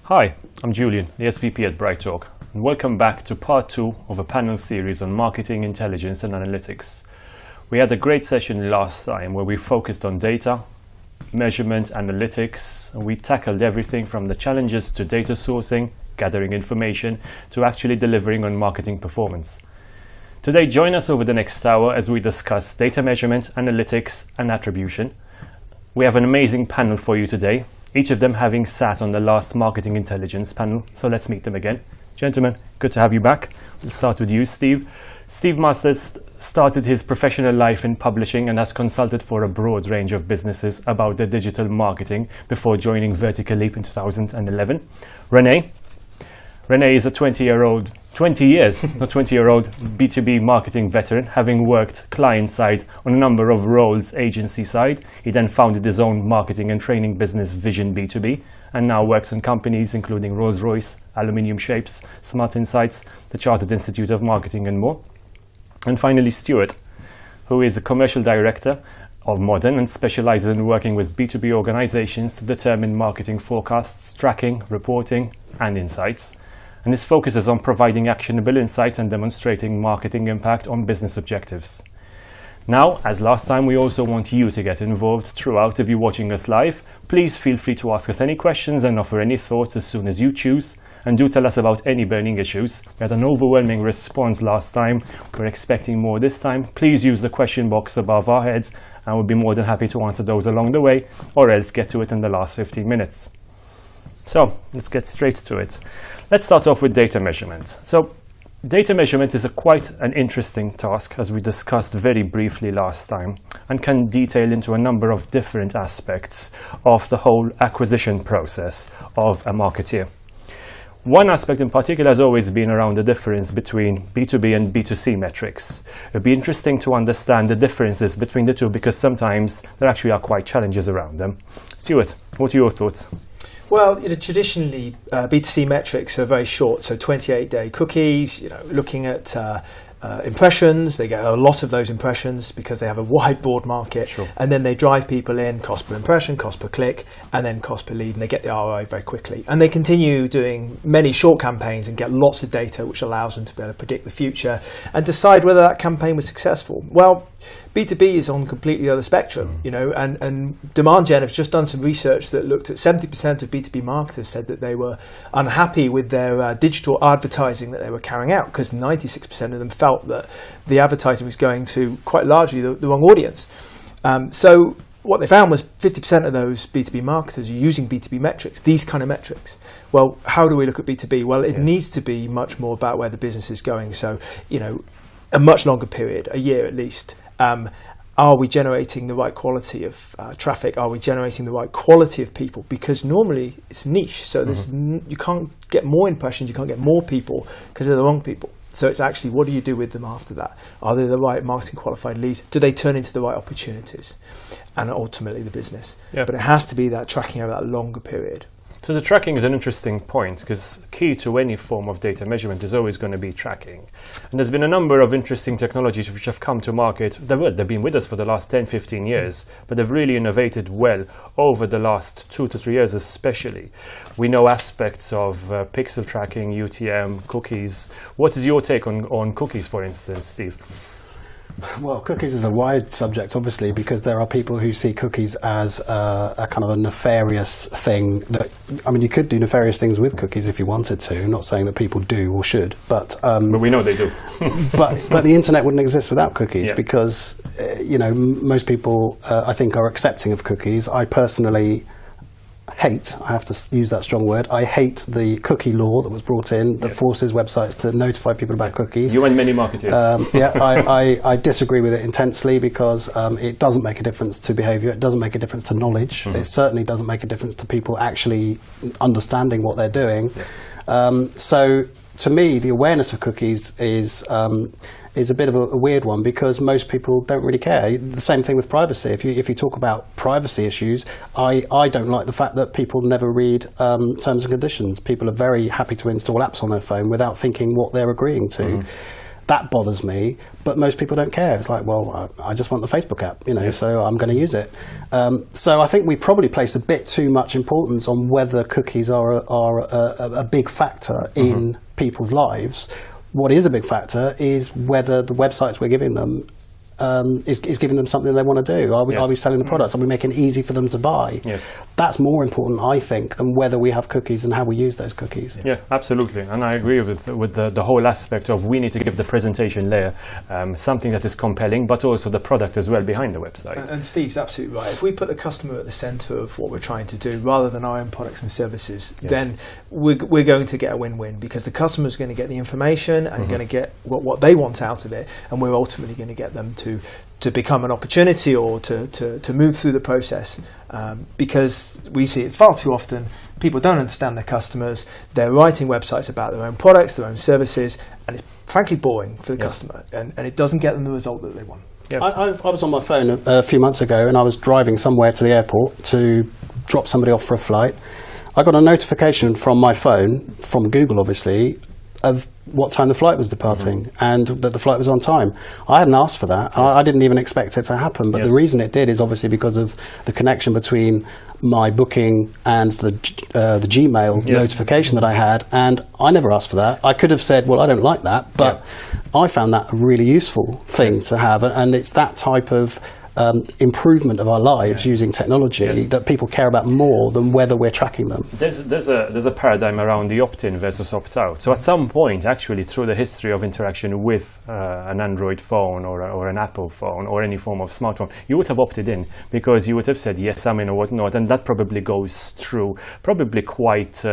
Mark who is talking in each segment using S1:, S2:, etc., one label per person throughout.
S1: Hi, I'm Julian, the SVP at BrightTALK, and welcome back to part 2 of a panel series on marketing intelligence and analytics. We had a great session last time where we focused on data, measurement, analytics, and we tackled everything from the challenges to data sourcing, gathering information, to actually delivering on marketing performance. Today, join us over the next hour as we discuss data measurement, analytics, and attribution. We have an amazing panel for you today, each of them having sat on the last marketing intelligence panel. So let's meet them again. Gentlemen, good to have you back. We'll start with you, Steve. Steve Masters started his professional life in publishing and has consulted for a broad range of businesses about their digital marketing before joining Vertical Leap in 2011. Renee is a 20-year-old B2B marketing veteran, having worked client-side on a number of roles agency-side. He then founded his own marketing and training business, Vision B2B, and now works on companies including Rolls-Royce, Aluminium Shapes, Smart Insights, the Chartered Institute of Marketing, and more. And finally, Stuart, who is a commercial director of Modern and specializes in working with B2B organizations to determine marketing forecasts, tracking, reporting, and insights. And his focus is on providing actionable insights and demonstrating marketing impact on business objectives. Now, as last time, we also want you to get involved throughout. If you're watching us live, please feel free to ask us any questions and offer any thoughts as soon as you choose. And do tell us about any burning issues. We had an overwhelming response last time. We're expecting more this time. Please use the question box above our heads and we'll be more than happy to answer those along the way, or else get to it in the last 15 minutes. So let's get straight to it. Let's start off with data measurement. So data measurement is quite an interesting task, as we discussed very briefly last time, and can detail into a number of different aspects of the whole acquisition process of a marketeer. One aspect in particular has always been around the difference between B2B and B2C metrics. It would be interesting to understand the differences between the two, because sometimes there actually are quite challenges around them. Stuart, what are your thoughts?
S2: Well, traditionally, B2C metrics are very short, so 28-day cookies, looking at impressions. They get a lot of those impressions because they have a wide broad market.
S1: Sure. And
S2: then they drive people in, cost per impression, cost per click, and then cost per lead, and they get the ROI very quickly. And they continue doing many short campaigns and get lots of data, which allows them to be able to predict the future and decide whether that campaign was successful. Well, B2B is on completely the other spectrum, and Demand Gen have just done some research that looked at 70% of B2B marketers said that they were unhappy with their digital advertising that they were carrying out, because 96% of them felt that the advertising was going to quite largely the wrong audience. So what they found was 50% of those B2B marketers are using B2B metrics, these kind of metrics. Well, how do we look at B2B? Well, it needs to be much more about where the business is going. So, a much longer period, a year at least. Are we generating the right quality of traffic? Are we generating the right quality of people? Because normally it's niche, so you can't get more impressions, you can't get more people because they're the wrong people. So it's actually, what do you do with them after that? Are they the right marketing qualified leads? Do they turn into the right opportunities? And ultimately the business. Yep. But it has to be that tracking over that longer period.
S1: So the tracking is an interesting point, because key to any form of data measurement is always going to be tracking. And there's been a number of interesting technologies which have come to market. They've been with us for the last 10, 15 years, but they've really innovated well over the last 2 to 3 years especially. We know aspects of pixel tracking, UTM, cookies. What is your take on cookies, for instance, Steve?
S3: Well, cookies is a wide subject, obviously, because there are people who see cookies as a kind of a nefarious thing. You could do nefarious things with cookies if you wanted to. I'm not saying that people do or should, but
S1: we know they do.
S3: but the internet wouldn't exist without cookies, because most people I think are accepting of cookies. I personally hate, I have to use that strong word, I hate the cookie law that was brought in that forces websites to notify people about cookies.
S1: You and many marketers.
S3: I disagree with it intensely, because it doesn't make a difference to behaviour, it doesn't make a difference to knowledge, it certainly doesn't make a difference to people actually understanding what they're doing. So to me, the awareness of cookies is a bit of a weird one, because most people don't really care. The same thing with privacy. If you talk about privacy issues, I don't like the fact that people never read terms and conditions. People are very happy to install apps on their phone without thinking what they're agreeing to. That bothers me, but most people don't care. It's like, well, I just want the Facebook app, so I'm going to use it. So I think we probably place a bit too much importance on whether cookies are a big factor in people's lives. What is a big factor is whether the websites we're giving them is giving them something they want to do. Are we selling the products? Are we making it easy for them to buy?
S1: Yes.
S3: That's more important, I think, than whether we have cookies and how we use those cookies.
S1: Yeah, absolutely. And I agree with the whole aspect of we need to give the presentation layer something that is compelling, but also the product as well behind the website.
S2: And Steve's absolutely right. If we put the customer at the centre of what we're trying to do, rather than our own products and services, then we're going to get a win-win, because the customer's going to get the information and going to get what they want out of it, and we're ultimately going to get them to become an opportunity or to move through the process, because we see it far too often. People don't understand their customers. They're writing websites about their own products, their own services, and it's frankly boring for the customer, and it doesn't get them the result that they want.
S1: Yeah.
S3: I was on my phone a few months ago, and I was driving somewhere to the airport to drop somebody off for a flight. I got a notification from my phone, from Google obviously, of what time the flight was departing and that the flight was on time. I hadn't asked for that. I didn't even expect it to happen, but the reason it did is obviously because of the connection between my booking and the Gmail notification that I had, and I never asked for that. I could have said, well, I don't like that, but I found that a really useful thing to have, and it's that type of improvement of our lives using technology that people care about more than whether we're tracking them.
S1: There's a paradigm around the opt-in versus opt-out. So at some point, actually, through the history of interaction with an Android phone or an Apple phone or any form of smartphone, you would have opted in because you would have said yes, I'm in or whatnot, and that probably goes through, probably quite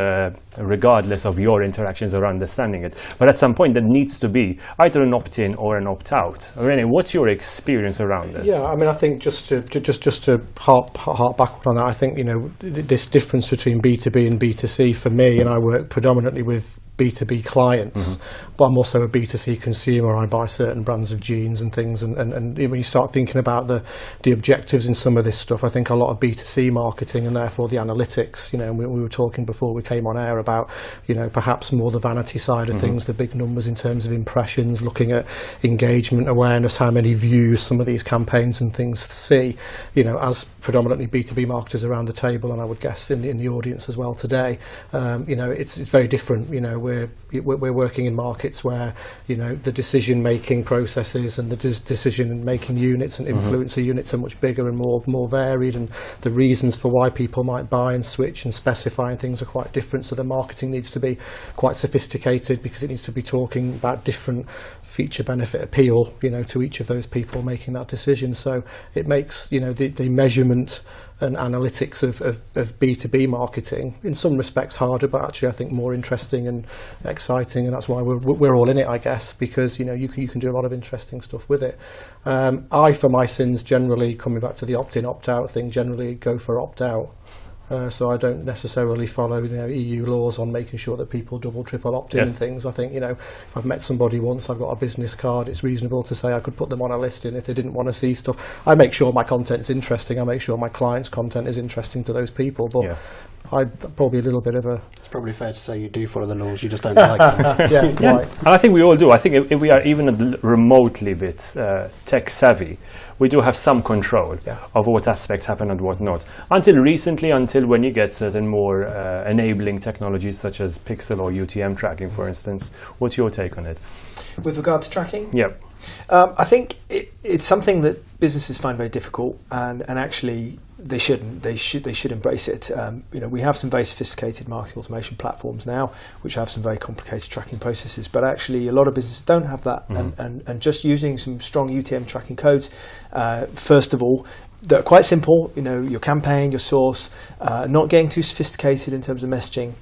S1: regardless of your interactions or understanding it. But at some point, there needs to be either an opt-in or an opt-out. Rene, what's your experience around this?
S4: Yeah, I mean, I think just to harp back on that, I think this difference between B2B and B2C for me, and I work predominantly with B2B clients, but I'm also a B2C consumer. I buy certain brands of jeans and things, and when you start thinking about the objectives in some of this stuff, I think a lot of B2C marketing and therefore the analytics, we were talking before we came on air about, perhaps more the vanity side of things, the big numbers in terms of impressions, looking at engagement, awareness, how many views some of these campaigns and things see, as predominantly B2B marketers around the table, and I would guess in the audience as well today, it's very different. We're working in markets where the decision making processes and the decision making units and influencer units are much bigger and more varied, and the reasons for why people might buy and switch and specify and things are quite different. So the marketing needs to be quite sophisticated because it needs to be talking about different feature benefit appeal to each of those people making that decision. So it makes the measurement and analytics of B2B marketing in some respects harder, but actually I think more interesting and exciting, and that's why we're all in it, I guess, because you can do a lot of interesting stuff with it. I, for my sins, generally, coming back to the opt-in opt-out thing, generally go for opt-out. So I don't necessarily follow EU laws on making sure that people double, triple opt in and things. I think if I've met somebody once, I've got a business card, it's reasonable to say I could put them on a listing if they didn't want to see stuff. I make sure my content's interesting. I make sure my client's content is interesting to those people. But I'm probably a little bit of a...
S3: It's probably fair to say you do follow the laws, you just don't like them.
S1: Right. And I think we all do. I think if we are even remotely a bit tech savvy, we do have some control of what aspects happen and what not. Until recently, until when you get certain more enabling technologies such as pixel or UTM tracking, for instance. What's your take on it?
S2: With regard to tracking?
S1: Yep.
S2: I think it's something that businesses find very difficult, and actually they shouldn't. They should embrace it. We have some very sophisticated marketing automation platforms now, which have some very complicated tracking processes. But actually, a lot of businesses don't have that, and just using some strong UTM tracking codes, first of all, that are quite simple. Your campaign, your source, not getting too sophisticated in terms of messaging.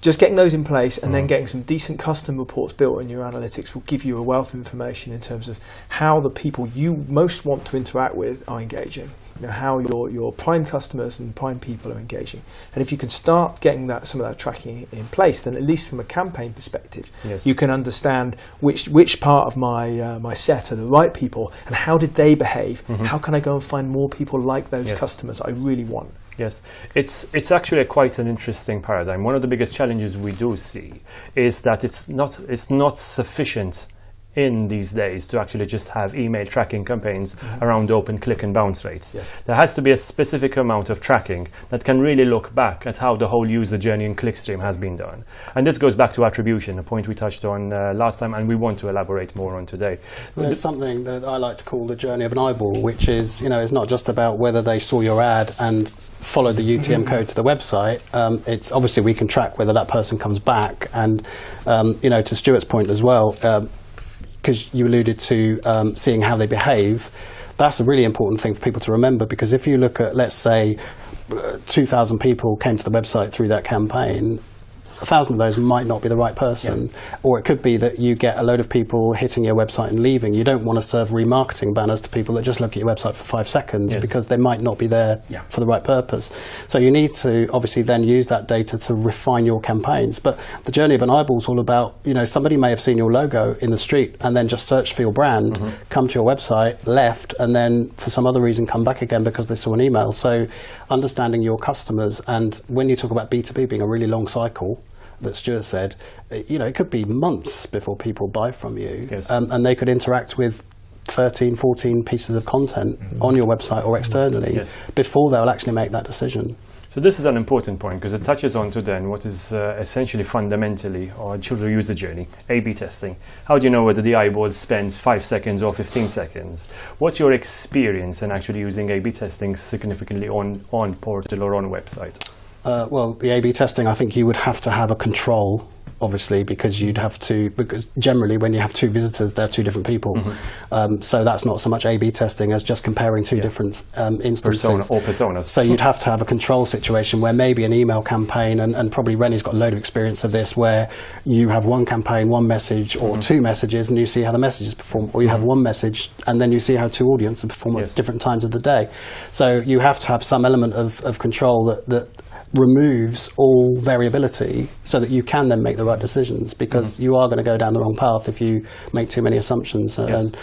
S2: Just getting those in place and then getting some decent custom reports built in your analytics will give you a wealth of information in terms of how the people you most want to interact with are engaging. How your prime customers and prime people are engaging. And if you can start getting some of that tracking in place, then at least from a campaign perspective, you can understand which part of my set are the right people and how did they behave. How can I go and find more people like those customers I really want?
S1: Yes, it's actually quite an interesting paradigm. One of the biggest challenges we do see is that it's not sufficient in these days to actually just have email tracking campaigns around open, click and bounce rates.
S2: Yes.
S1: There has to be a specific amount of tracking that can really look back at how the whole user journey and clickstream has been done. And this goes back to attribution, a point we touched on last time and we want to elaborate more on today.
S3: There's something that I like to call the journey of an eyeball, which is, it's not just about whether they saw your ad and followed the UTM code to the website. It's obviously we can track whether that person comes back, and to Stuart's point as well, because you alluded to seeing how they behave. That's a really important thing for people to remember, because if you look at, let's say, 2,000 people came to the website through that campaign, 1,000 of those might not be the right person, or it could be that you get a load of people hitting your website and leaving. You don't want to serve remarketing banners to people that just look at your website for 5 seconds because they might not be there for the right purpose. So you need to obviously then use that data to refine your campaigns. But the journey of an eyeball is all about, somebody may have seen your logo in the street and then just searched for your brand, come to your website, left, and then for some other reason come back again because they saw an email. So understanding your customers, and when you talk about B2B being a really long cycle, that Stuart said, it could be months before people buy from you, and they could interact with 13, 14 pieces of content on your website or externally before they'll actually make that decision.
S1: So this is an important point because it touches on to then what is essentially fundamentally our children user journey, A/B testing. How do you know whether the eyeball spends 5 seconds or 15 seconds? What's your experience in actually using A/B testing significantly on portal or on website?
S3: Well, the A/B testing, I think you would have to have a control, obviously, because because generally when you have 2 visitors, they're 2 different people. So that's not so much A/B testing as just comparing 2 different instances.
S1: Personas.
S3: So you'd have to have a control situation where maybe an email campaign, and probably Rennie's got a load of experience of this, where you have 1 campaign, 1 message, or 2 messages, and you see how the messages perform, or you have 1 message, and then you see how 2 audiences perform at different times of the day. So you have to have some element of control that removes all variability so that you can then make the right decisions, because you are going to go down the wrong path if you make too many assumptions. And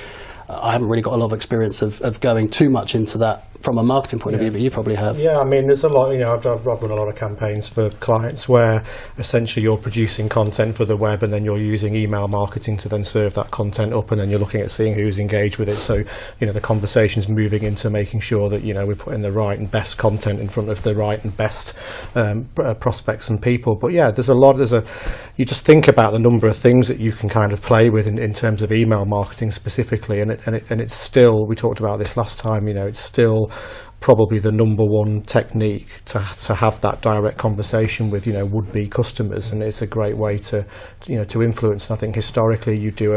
S3: I haven't really got a lot of experience of going too much into that from a marketing point of view, but you probably have.
S4: Yeah, I mean, there's a lot, I've run a lot of campaigns for clients where essentially you're producing content for the web and then you're using email marketing to then serve that content up, and then you're looking at seeing who's engaged with it. So, the conversation's moving into making sure that, we're putting the right and best content in front of the right and best prospects and people. But yeah, you just think about the number of things that you can kind of play with in terms of email marketing specifically, and it's still, we talked about this last time, it's still probably the number one technique to have that direct conversation with would-be customers, and it's a great way to influence. And I think historically you do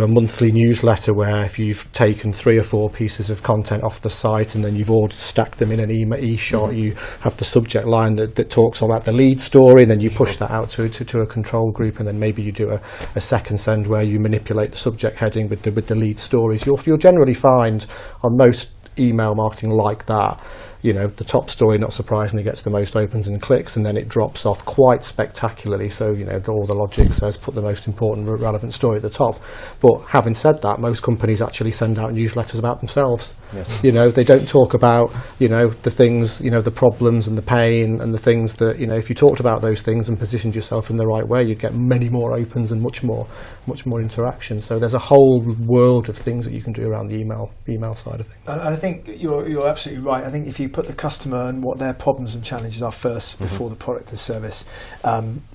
S4: a monthly newsletter where if you've taken 3 or 4 pieces of content off the site and then you've all stacked them in an e-shot, you have the subject line that talks about the lead story, and then you push that out to a control group, and then maybe you do a second send where you manipulate the subject heading with the lead stories. You'll generally find on most email marketing like that, the top story, not surprisingly, gets the most opens and clicks, and then it drops off quite spectacularly. So, all the logic says put the most important, relevant story at the top. But having said that, most companies actually send out newsletters about themselves.
S1: Yes.
S4: They don't talk about, the things, the problems and the pain and the things that, if you talked about those things and positioned yourself in the right way, you'd get many more opens and much more interaction. So there's a whole world of things that you can do around the email side of things.
S2: And I think you're absolutely right. I think if you put the customer and what their problems and challenges are first before the product and service,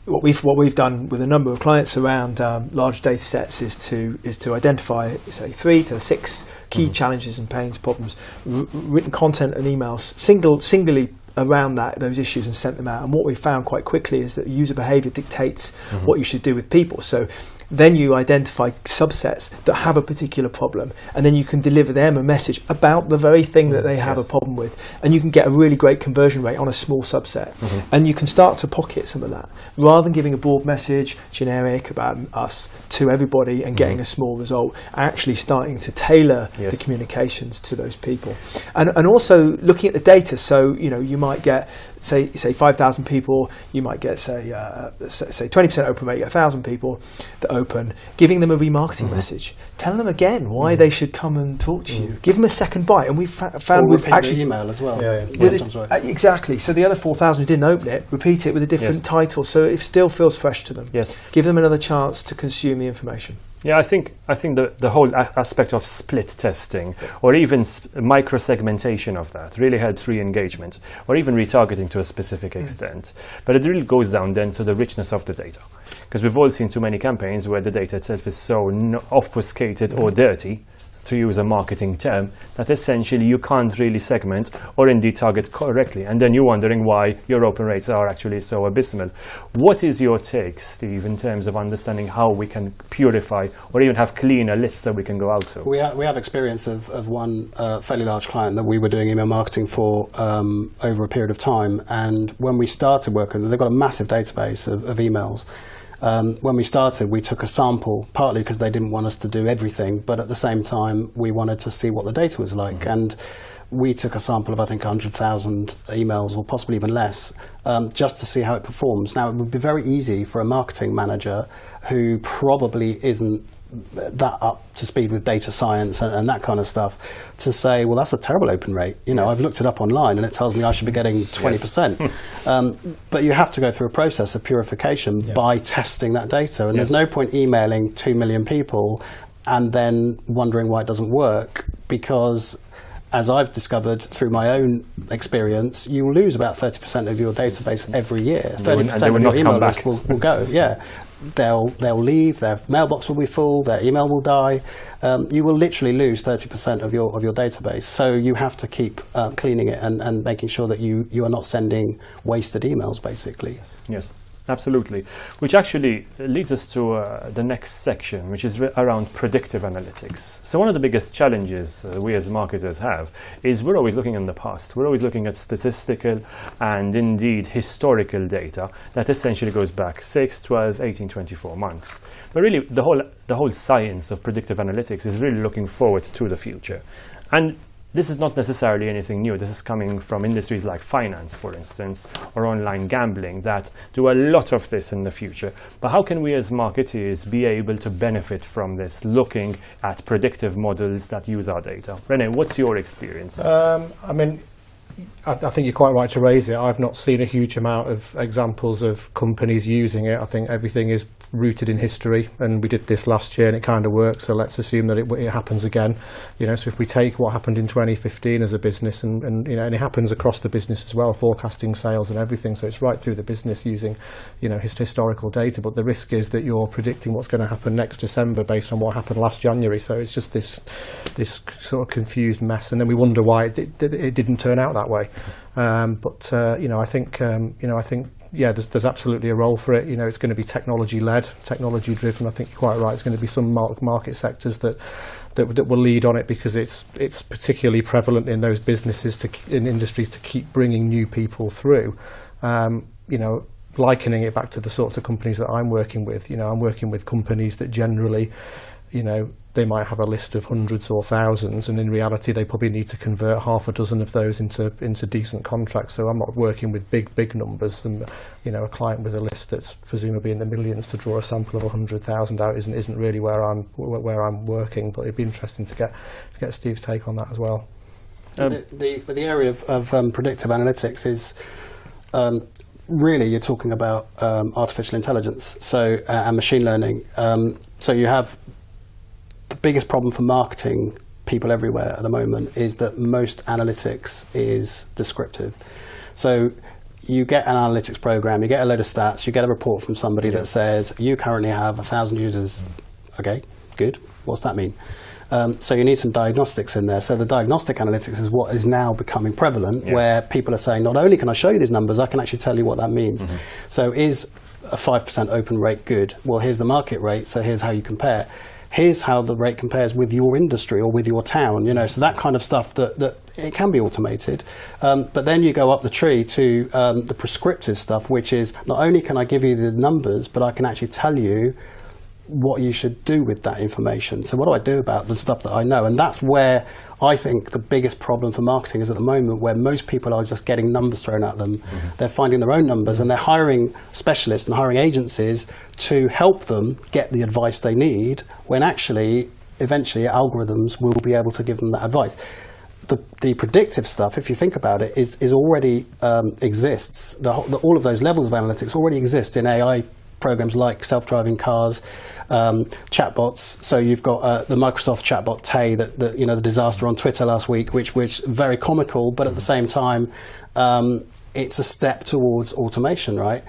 S2: what we've done with a number of clients around large data sets is to identify, say, 3 to 6 key challenges and pains, problems, written content and emails singly around those issues, and sent them out. And what we found quite quickly is that user behavior dictates what you should do with people. So then you identify subsets that have a particular problem, and then you can deliver them a message about the very thing that they have a problem with, and you can get a really great conversion rate on a small subset. And you can start to pocket some of that rather than giving a broad message, generic about us to everybody and getting a small result. Actually starting to tailor the communications to those people, and also looking at the data. So you might get say 5,000 people, you might get say 20% open rate, 1,000 people that open, giving them a remarketing message, telling them again why they should come and talk to you, give them a second bite. And we've found we've actually
S3: email as well.
S2: Exactly. So the other 4,000 who didn't open it, repeat it with a different title, so it still feels fresh to them.
S1: Yes.
S2: Give them another chance to consume the information.
S1: Yeah, I think the whole aspect of split testing, or even micro-segmentation of that, really helps re-engagement, or even retargeting to a specific extent. But it really goes down then to the richness of the data, because we've all seen too many campaigns where the data itself is so obfuscated or dirty, to use a marketing term, that essentially you can't really segment or indeed target correctly, and then you're wondering why your open rates are actually so abysmal. What is your take, Steve, in terms of understanding how we can purify or even have cleaner lists that we can go out to?
S3: We have experience of one fairly large client that we were doing email marketing for over a period of time, and when we started working, they've got a massive database of emails. When we started, we took a sample, partly because they didn't want us to do everything, but at the same time, we wanted to see what the data was like. And we took a sample of, I think, 100,000 emails, or possibly even less, just to see how it performs. Now, it would be very easy for a marketing manager who probably isn't that up to speed with data science and that kind of stuff to say, well, that's a terrible open rate. You know, I've looked it up online and it tells me I should be getting 20%. But you have to go through a process of purification by testing that data. And there's no point emailing 2 million people and then wondering why it doesn't work, because as I've discovered through my own experience, you will lose about 30% of your database every year. 30% of your email list will go. They'll leave, their mailbox will be full, their email will die. You will literally lose 30% of your database. So you have to keep cleaning it and making sure that you are not sending wasted emails, basically.
S1: Yes. Absolutely, which actually leads us to the next section, which is around predictive analytics. So one of the biggest challenges we as marketers have is we're always looking in the past. We're always looking at statistical and indeed historical data that essentially goes back 6, 12, 18, 24 months. But really, the whole science of predictive analytics is really looking forward to the future. And this is not necessarily anything new. This is coming from industries like finance, for instance, or online gambling that do a lot of this in the future. But how can we as marketeers be able to benefit from this, looking at predictive models that use our data? René, what's your experience?
S4: I mean, I think you're quite right to raise it. I've not seen a huge amount of examples of companies using it. I think everything is rooted in history, and we did this last year and it kind of worked, so let's assume that it happens again. You know, so if we take what happened in 2015 as a business, and you know, and it happens across the business as well, forecasting sales and everything, so it's right through the business using, you know, historical data. But the risk is that you're predicting what's going to happen next December based on what happened last January. So it's just this sort of confused mess, and then we wonder why it didn't turn out that way. You know, I think yeah, there's absolutely a role for it. You know, it's going to be technology-led, technology-driven. I think you're quite right. It's going to be some market sectors that will lead on it, because it's particularly prevalent in those businesses, in industries, to keep bringing new people through. You know, likening it back to the sorts of companies that I'm working with. You know, I'm working with companies that generally, you know, they might have a list of hundreds or thousands, and in reality they probably need to convert half a dozen of those into decent contracts. So I'm not working with big numbers, and you know, a client with a list that's presumably in the millions, to draw a sample of 100,000 out isn't really where I'm working. But it'd be interesting to get Steve's take on that as well.
S3: The area of predictive analytics is really, you're talking about artificial intelligence, so and machine learning. So you have the biggest problem for marketing people everywhere at the moment is that most analytics is descriptive. So you get an analytics program, you get a load of stats, you get a report from somebody that says you currently have 1,000 users. Okay, good. What's that mean? So you need some diagnostics in there. So the diagnostic analytics is what is now becoming prevalent, where people are saying, not only can I show you these numbers, I can actually tell you what that means. So is a 5% open rate good? Well, here's the market rate, so here's how you compare. Here's how the rate compares with your industry or with your town, you know, so that kind of stuff that it can be automated. But then you go up the tree to the prescriptive stuff, which is not only can I give you the numbers, but I can actually tell you what you should do with that information. So what do I do about the stuff that I know? And that's where I think the biggest problem for marketing is at the moment, where most people are just getting numbers thrown at them. They're finding their own numbers, and they're hiring specialists and hiring agencies to help them get the advice they need, when actually, eventually, algorithms will be able to give them that advice. The predictive stuff, if you think about it, is already exists. All of those levels of analytics already exist in AI programs like self-driving cars, chatbots. So you've got the Microsoft chatbot Tay, that the disaster on Twitter last week, which very comical, but at the same time, it's a step towards automation, right?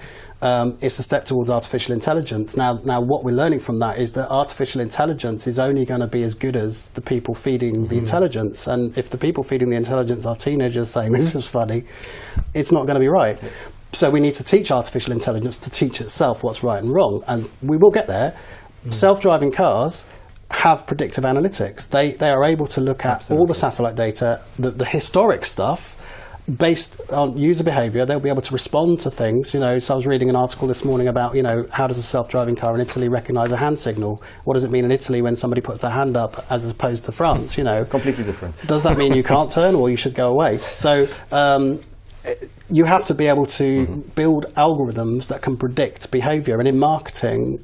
S3: It's a step towards artificial intelligence. Now, what we're learning from that is that artificial intelligence is only going to be as good as the people feeding the intelligence. And if the people feeding the intelligence are teenagers saying this is funny, it's not going to be right. Yeah. So we need to teach artificial intelligence to teach itself what's right and wrong, and we will get there. Self-driving cars have predictive analytics. They are able to look at all the satellite data, the historic stuff, based on user behaviour. They'll be able to respond to things. So I was reading an article this morning about, how does a self-driving car in Italy recognise a hand signal? What does it mean in Italy when somebody puts their hand up as opposed to France?
S1: Completely different.
S3: Does that mean you can't turn or you should go away? So you have to be able to build algorithms that can predict behaviour. And in marketing,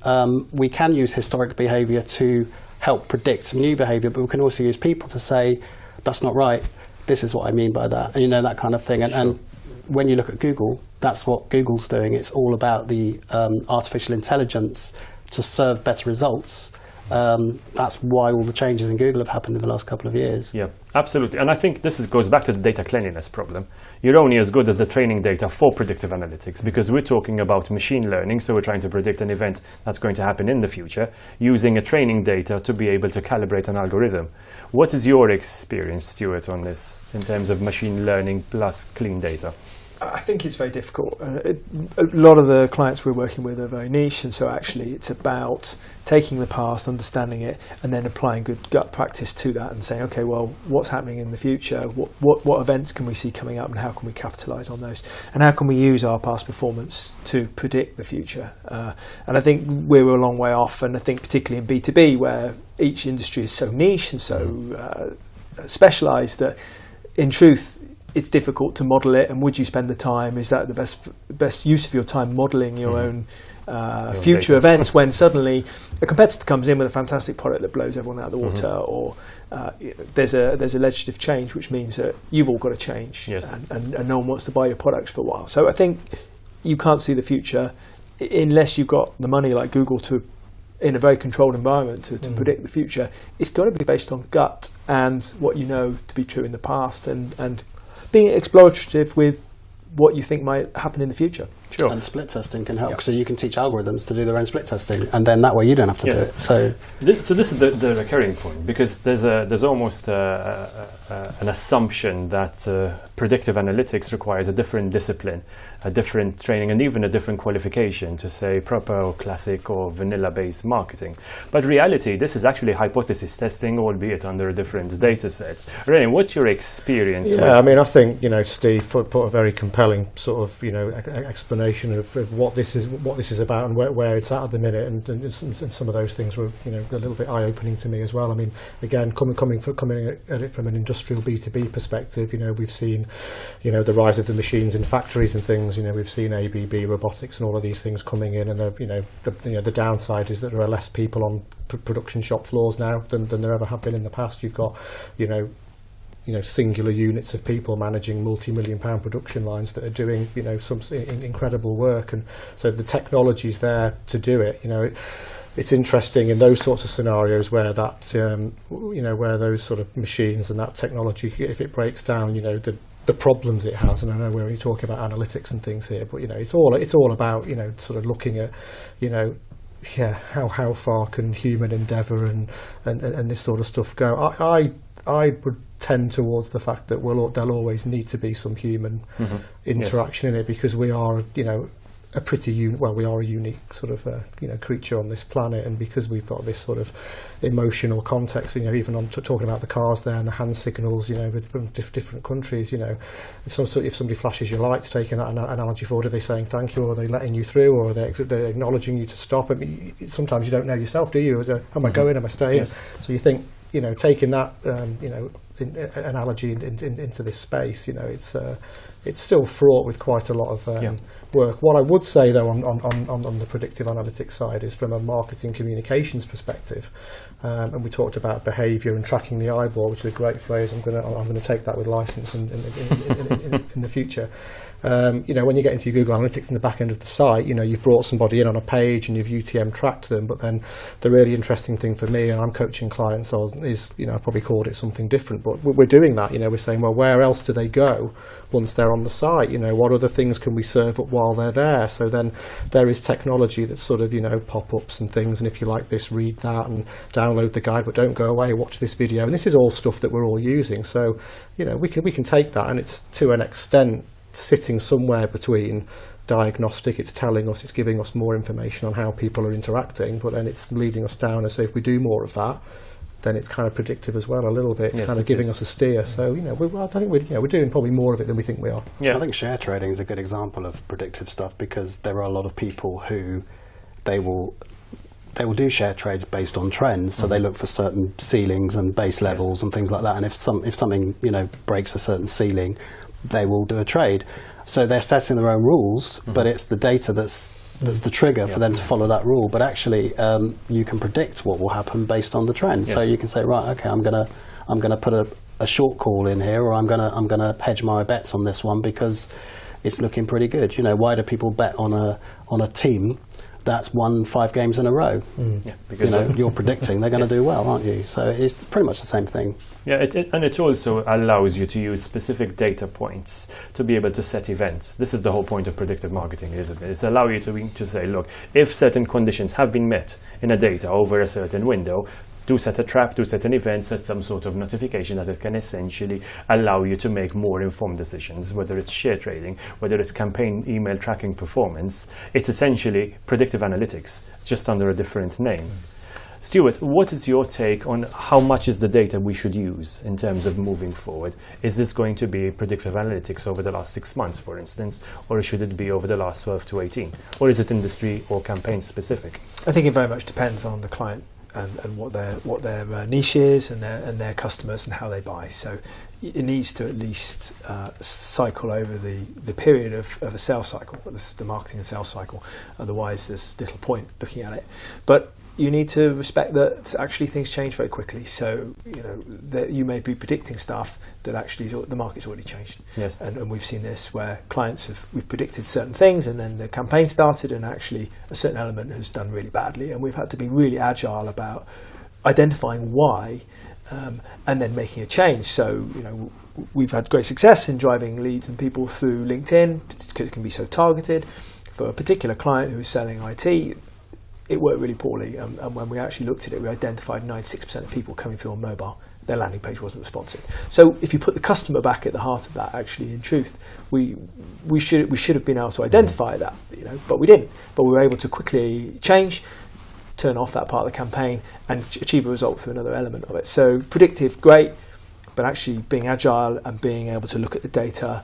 S3: we can use historic behaviour to help predict new behaviour, but we can also use people to say, that's not right, this is what I mean by that, and that kind of thing. And when you look at Google, that's what Google's doing. It's all about the artificial intelligence to serve better results. That's why all the changes in Google have happened in the last couple of years.
S1: Yeah, absolutely. And I think this goes back to the data cleanliness problem. You're only as good as the training data for predictive analytics, because we're talking about machine learning, so we're trying to predict an event that's going to happen in the future, using a training data to be able to calibrate an algorithm. What is your experience, Stuart, on this, in terms of machine learning plus clean data?
S2: I think it's very difficult. A lot of the clients we're working with are very niche, and so actually it's about taking the past, understanding it, and then applying good gut practice to that and saying, okay, well, what's happening in the future? What events can we see coming up, and how can we capitalise on those? And how can we use our past performance to predict the future? And I think we're a long way off, and I think particularly in B2B, where each industry is so niche and so specialised that, in truth, it's difficult to model it. And would you spend the time? Is that the best use of your time modelling your own future events, when suddenly a competitor comes in with a fantastic product that blows everyone out of the water, or there's a legislative change which means that you've all got to change, and no one wants to buy your products for a while. So I think you can't see the future unless you've got the money like Google to, in a very controlled environment, to predict the future. It's got to be based on gut and what you know to be true in the past, and being explorative with what you think might happen in the future.
S3: Sure. And split testing can help, so you can teach algorithms to do their own split testing, and then that way you don't have to do it. So
S1: this is the recurring point, because there's almost an assumption that predictive analytics requires a different discipline, a different training, and even a different qualification to say proper or classic or vanilla-based marketing. But reality, this is actually hypothesis testing, albeit under a different data set. Renee, what's your experience?
S4: I mean, I think Steve put a very compelling sort of explanation of what this is about and where it's at the minute, and some of those things were a little bit eye-opening to me as well. I mean, again, coming at it from an industrial B2B perspective, we've seen the rise of the machines in factories and things. We've seen ABB robotics and all of these things coming in, and the downside is that there are less people on production shop floors now than there ever have been in the past. You've got singular units of people managing multi-million-pound production lines that are doing some incredible work, and so the technology's there to do it. It's interesting in those sorts of scenarios where that where those sort of machines and that technology, if it breaks down, the problems it has. And I know we're only talking about analytics and things here, but it's all about sort of looking at how far can human endeavour and this sort of stuff go. I would tend towards the fact that there'll always need to be some human interaction in it, because we are we are a unique sort of creature on this planet, and because we've got this sort of emotional context, even on talking about the cars there and the hand signals, with different countries, if somebody flashes your lights, taking that analogy forward, are they saying thank you, or are they letting you through, or are they acknowledging you to stop? I mean, sometimes you don't know yourself, do you? Am I going? Am I staying? So you think, taking that analogy into this space, you know, it's still fraught with quite a lot of work. What I would say though on the predictive analytics side is from a marketing communications perspective, and we talked about behaviour and tracking the eyeball, which is a great phrase. I'm going to take that with license in the future. You know, when you get into your Google Analytics in the back end of the site, you know, you've brought somebody in on a page and you've UTM tracked them, but then the really interesting thing for me, and I'm coaching clients on, is, you know, I probably called it something different, but we're doing that. You know, we're saying, well, where else do they go once they're on the site? You know, what other things can we serve up while they're there? So then there is technology that's sort of, you know, pop-ups and things, and if you like this, read that and download the guide, but don't go away, watch this video. And this is all stuff that we're all using. So, you know, we can take that, and it's to an extent sitting somewhere between diagnostic. It's telling us, it's giving us more information on how people are interacting, but then it's leading us down, and so if we do more of that, then it's kind of predictive as well a little bit. It's kind of giving us a steer. So, you know, I think we're doing probably more of it than we think we are.
S3: Yeah. I think share trading is a good example of predictive stuff, because there are a lot of people who they will do share trades based on trends. So they look for certain ceilings and base levels and things like that. And if something, you know, breaks a certain ceiling, they will do a trade. So they're setting their own rules, but it's the data that's the trigger for them to follow that rule. But actually, you can predict what will happen based on the trend. So you can say, right, okay, I'm gonna put a short call in here, or I'm gonna hedge my bets on this one because it's looking pretty good. You know, why do people bet on a team that's won 5 games in a row? Because, you know, you're predicting they're going to do well, aren't you? So it's pretty much the same thing.
S1: Yeah, and it also allows you to use specific data points to be able to set events. This is the whole point of predictive marketing, isn't it? It's allow you to say, look, if certain conditions have been met in a data over a certain window, do set a trap, do set an event, set some sort of notification that it can essentially allow you to make more informed decisions, whether it's share trading, whether it's campaign email tracking performance. It's essentially predictive analytics, just under a different name. Stuart, what is your take on how much is the data we should use in terms of moving forward? Is this going to be predictive analytics over the last 6 months, for instance, or should it be over the last 12 to 18? Or is it industry or campaign specific?
S2: I think it very much depends on the client and what their niche is and their customers and how they buy. So it needs to at least cycle over the period of a sales cycle, the marketing and sales cycle. Otherwise, there's little point looking at it. But you need to respect that actually things change very quickly. So, you know, that you may be predicting stuff that actually the market's already changed.
S1: Yes.
S2: And we've seen this where we've predicted certain things, and then the campaign started, and actually a certain element has done really badly, and we've had to be really agile about identifying why, and then making a change. So, you know, we've had great success in driving leads and people through LinkedIn because it can be so targeted. For a particular client who was selling IT, it worked really poorly, and when we actually looked at it, we identified 96% of people coming through on mobile, their landing page wasn't responsive. So if you put the customer back at the heart of that, actually, in truth, we should have been able to identify that, you know, but we didn't. But we were able to quickly change, turn off that part of the campaign, and achieve a result through another element of it. So predictive, great, but actually being agile and being able to look at the data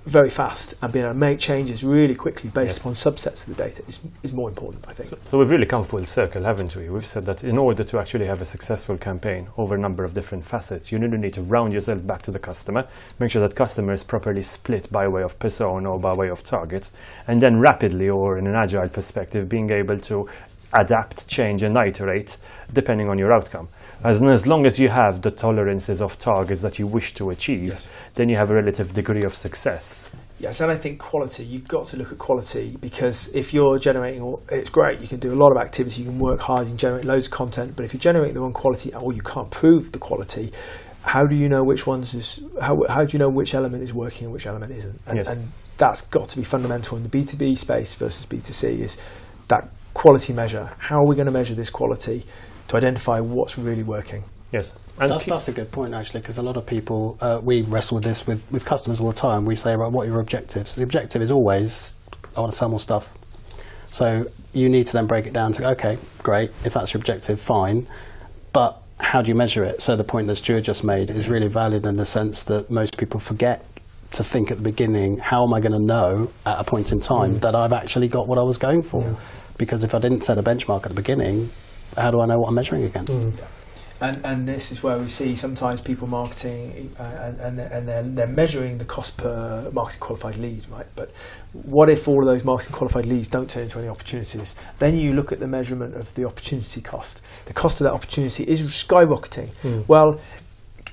S2: very fast and being able to make changes really quickly based upon subsets of the data is more important, I think.
S1: So we've really come full circle, haven't we? We've said that in order to actually have a successful campaign over a number of different facets, you need to round yourself back to the customer, make sure that customer is properly split by way of persona or by way of target, and then rapidly, or in an agile perspective, being able to adapt, change and iterate depending on your outcome. As long as you have the tolerances of targets that you wish to achieve, then you have a relative degree of success.
S2: Yes, and I think quality, you've got to look at quality, because if you're generating, it's great, you can do a lot of activity, you can work hard, you can generate loads of content, but if you're generating the wrong quality or you can't prove the quality, how do you know which ones how do you know which element is working and which element isn't? And that's got to be fundamental in the B2B space versus B2C, is that quality measure. How are we going to measure this quality to identify what's really working?
S1: Yes.
S3: And that's a good point, actually, because a lot of people, we wrestle with this with customers all the time. We say, right, what are your objectives? The objective is always, I want to sell more stuff. So you need to then break it down to, okay, great, if that's your objective, fine, but how do you measure it? So the point that Stuart just made is really valid in the sense that most people forget to think at the beginning, how am I going to know at a point in time that I've actually got what I was going for? Because if I didn't set a benchmark at the beginning, how do I know what I'm measuring against?
S2: And this is where we see sometimes people marketing and they're measuring the cost per marketing qualified lead, right? But what if all of those marketing qualified leads don't turn into any opportunities? Then you look at the measurement of the opportunity cost. The cost of that opportunity is skyrocketing. Well,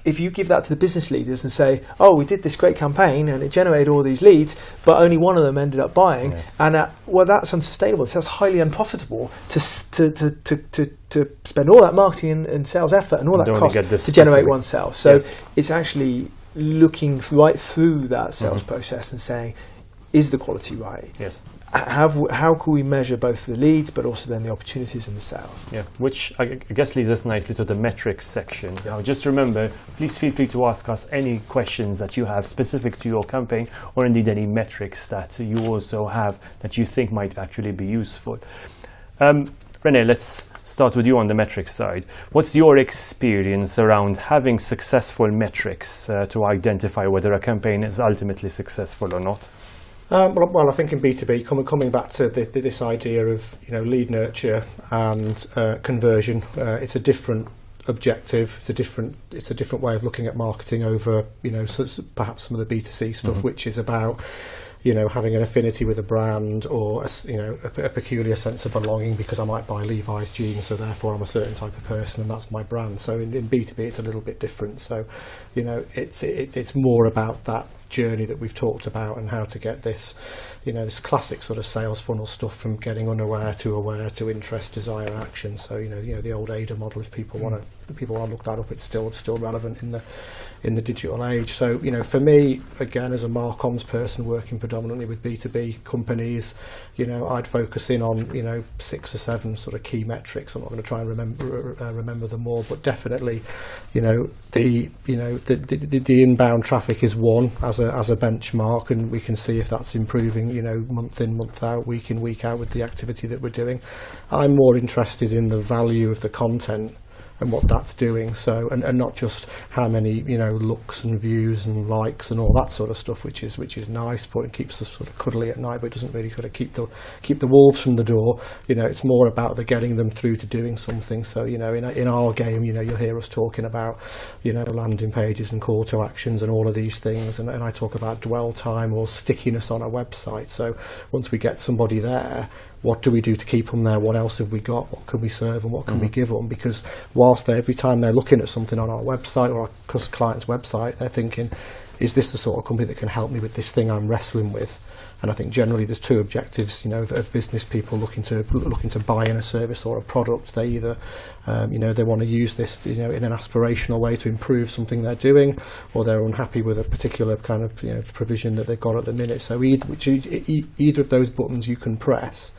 S2: if you give that to the business leaders and say, oh, we did this great campaign and it generated all these leads, but only one of them ended up buying, and well, that's unsustainable. So that's highly unprofitable to spend all that marketing and sales effort and all that cost to generate one sale. So it's actually looking right through that sales process and saying, is the quality right?
S1: Yes.
S2: How can we measure both the leads but also then the opportunities and the sales?
S1: Yeah, which I guess leads us nicely to the metrics section. Now, just remember, please feel free to ask us any questions that you have specific to your campaign, or indeed any metrics that you also have that you think might actually be useful. René, let's start with you on the metrics side. What's your experience around having successful metrics to identify whether a campaign is ultimately successful or not?
S4: Well, I think in B2B, coming back to this idea of lead nurture and conversion, it's a different objective. It's a different way of looking at marketing over perhaps some of the B2C stuff, which is about having an affinity with a brand or a peculiar sense of belonging because I might buy Levi's jeans, so therefore I'm a certain type of person and that's my brand. So in B2B it's a little bit different. So it's more about that journey that we've talked about and how to get this this classic sort of sales funnel stuff from getting unaware to aware to interest, desire, action. So the old ADA model, if people want to look that up, it's still relevant in the digital age. So for me, again, as a marcoms person working predominantly with B2B companies, I'd focus in on 6 or 7 sort of key metrics. I'm not going to try and remember them all, but definitely the inbound traffic is one as a benchmark, and we can see if that's improving month in, month out, week in, week out with the activity that we're doing. I'm more interested in the value of the content and what that's doing, so and not just how many looks and views and likes and all that sort of stuff, which is nice, but it keeps us sort of cuddly at night, but it doesn't really sort of keep the wolves from the door. It's more about the getting them through to doing something. So in our game, you'll hear us talking about landing pages and call to actions and all of these things, and I talk about dwell time or stickiness on a website. So once we get somebody there, what do we do to keep them there? What else have we got? What can we serve and what can we give them? Because whilst every time they're looking at something on our website or our client's website, they're thinking, is this the sort of company that can help me with this thing I'm wrestling with? And I think generally there's 2 objectives, of business people looking to buy in a service or a product. They either, they want to use this, in an aspirational way to improve something they're doing, or they're unhappy with a particular kind of provision that they've got at the minute. So either of those buttons you can press,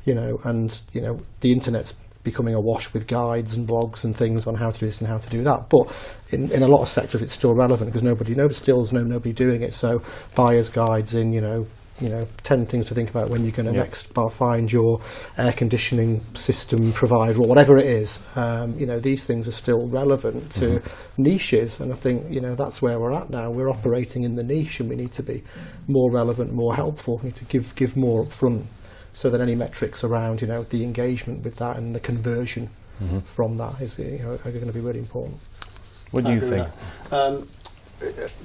S4: and the internet's becoming awash with guides and blogs and things on how to do this and how to do that. But in a lot of sectors it's still relevant because nobody doing it. So buyer's guides in 10 things to think about when you're going to next find your air conditioning system provider or whatever it is. These things are still relevant to niches, and I think that's where we're at now. We're operating in the niche, and we need to be more relevant, more helpful. We need to give more up front, so that any metrics around the engagement with that and the conversion from that is are going to be really important.
S1: What do you think?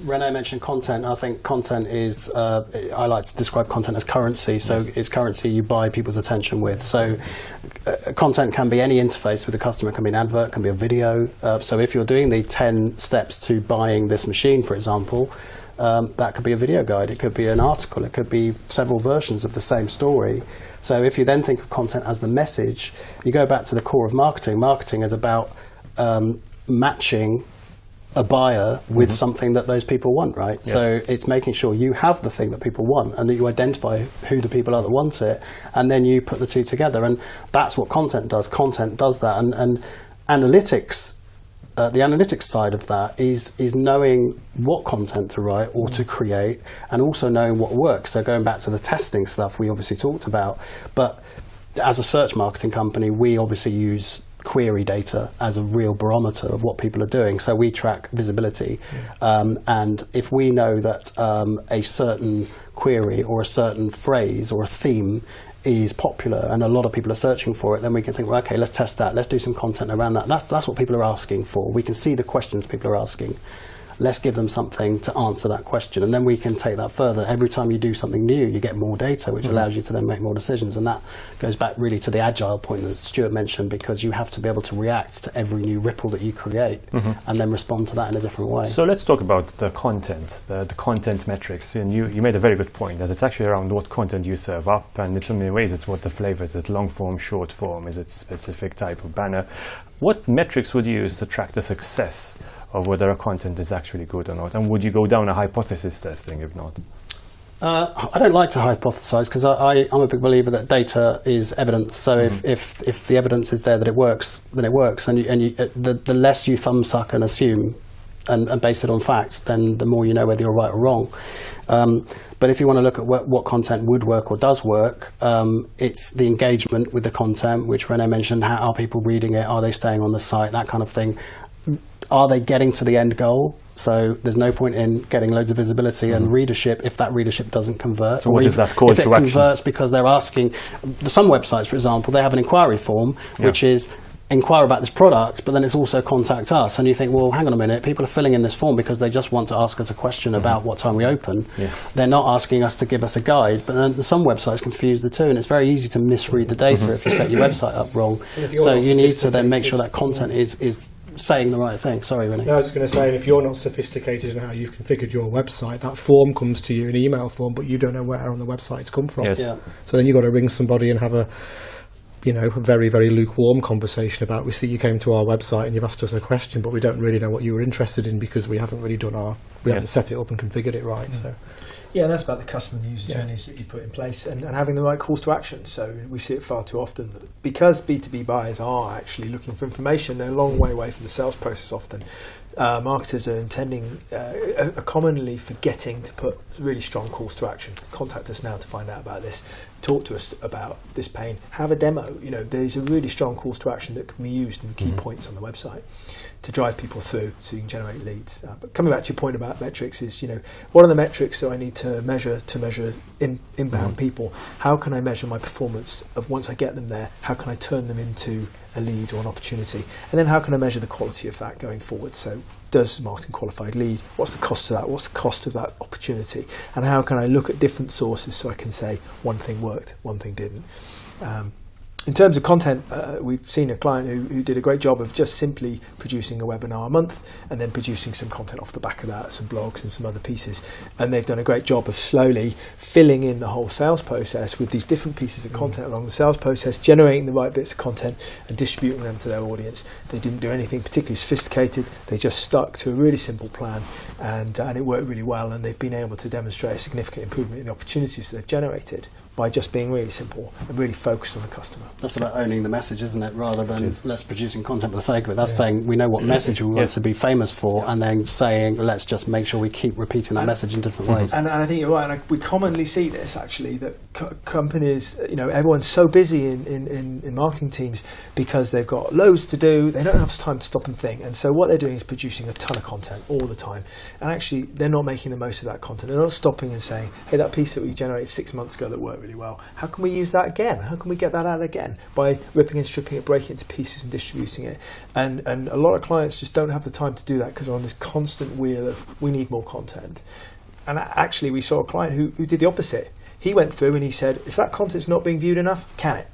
S3: René mentioned content. I think content is, I like to describe content as currency. So it's currency you buy people's attention with. So content can be any interface with the customer. It can be an advert, it can be a video. So if you're doing the 10 steps to buying this machine, for example, that could be a video guide, it could be an article, it could be several versions of the same story. So if you then think of content as the message, you go back to the core of marketing. Marketing is about matching a buyer with something that those people want, right? Yes. So it's making sure you have the thing that people want and that you identify who the people are that want it, and then you put the 2 together. And that's what content does. Content does that. And analytics, the analytics side of that is knowing what content to write or to create, and also knowing what works. So going back to the testing stuff we obviously talked about, but as a search marketing company, we obviously use query data as a real barometer of what people are doing. So we track visibility, and if we know that a certain query or a certain phrase or a theme is popular and a lot of people are searching for it, then we can think, well, okay, let's test that. Let's do some content around that. That's what people are asking for. We can see the questions people are asking. Let's give them something to answer that question, and then we can take that further. Every time you do something new, you get more data, which allows you to then make more decisions, and that goes back really to the agile point that Stuart mentioned, because you have to be able to react to every new ripple that you create and then respond to that in a different way.
S1: So let's talk about the content, the content metrics, and you made a very good point that it's actually around what content you serve up, and in so many ways it's what the flavor is. Is it long form, short form, is it specific type of banner? What metrics would you use to track the success of whether a content is actually good or not? And would you go down a hypothesis testing if not?
S3: I don't like to hypothesize, because I'm a big believer that data is evidence. So if the evidence is there that it works, then it works. And the less you thumbsuck and assume and base it on facts, then the more you know whether you're right or wrong. But if you want to look at what content would work or does work, it's the engagement with the content, which René mentioned. How are people reading it? Are they staying on the site? That kind of thing. Are they getting to the end goal? So there's no point in getting loads of visibility and readership if that readership doesn't convert.
S1: So what is that call to action?
S3: If it converts because they're asking, some websites, for example, they have an inquiry form, which is inquire about this product, but then it's also contact us. And you think, well, hang on a minute, people are filling in this form because they just want to ask us a question about what time we open. They're not asking us to give us a guide. But then some websites confuse the two, and it's very easy to misread the data if you set your website up wrong. So you need to then make sure that content is saying the right thing. Sorry, René.
S4: No, I was just going to say, if you're not sophisticated in how you've configured your website, that form comes to you in email form, but you don't know where on the website it's come from.
S1: Yes.
S3: Yeah.
S4: So then you've got to ring somebody and have a very, very lukewarm conversation about, we see you came to our website and you've asked us a question, but we don't really know what you were interested in because we haven't really we haven't set it up and configured it right. So.
S2: Yeah, that's about the customer and user journeys that you put in place and having the right calls to action. So we see it far too often that because B2B buyers are actually looking for information, they're a long way away from the sales process often. Marketers are commonly forgetting to put really strong calls to action. Contact us now to find out about this. Talk to us about this pain. Have a demo. There's a really strong calls to action that can be used in key points on the website to drive people through so you can generate leads. But coming back to your point about metrics is, what are the metrics that I need to measure inbound people? How can I measure my performance of once I get them there? How can I turn them into a lead or an opportunity? And then how can I measure the quality of that going forward? So does marketing qualified lead? What's the cost of that? What's the cost of that opportunity? And how can I look at different sources so I can say one thing worked, one thing didn't? In terms of content, we've seen a client who did a great job of just simply producing a webinar a month and then producing some content off the back of that, some blogs and some other pieces. And they've done a great job of slowly filling in the whole sales process with these different pieces of content along the sales process, generating the right bits of content and distributing them to their audience. They didn't do anything particularly sophisticated. They just stuck to a really simple plan and it worked really well. And they've been able to demonstrate a significant improvement in the opportunities that they've generated by just being really simple and really focused on the customer.
S3: That's about owning the message, isn't it? Rather than let's producing content for the sake of it. That's saying we know what message we want to be famous for, and then saying let's just make sure we keep repeating that message in different ways.
S2: And I think you're right. And we commonly see this actually, that companies, everyone's so busy in marketing teams because they've got loads to do. They don't have time to stop and think. And so what they're doing is producing a ton of content all the time. And actually, they're not making the most of that content. They're not stopping and saying, hey, that piece that we generated 6 months ago that worked really well, how can we use that again? How can we get that out again? By ripping and stripping it, breaking it into pieces and distributing it. And a lot of clients just don't have the time to do that because they're on this constant wheel of we need more content. And actually, we saw a client who did the opposite. He went through and he said, if that content's not being viewed enough, can it?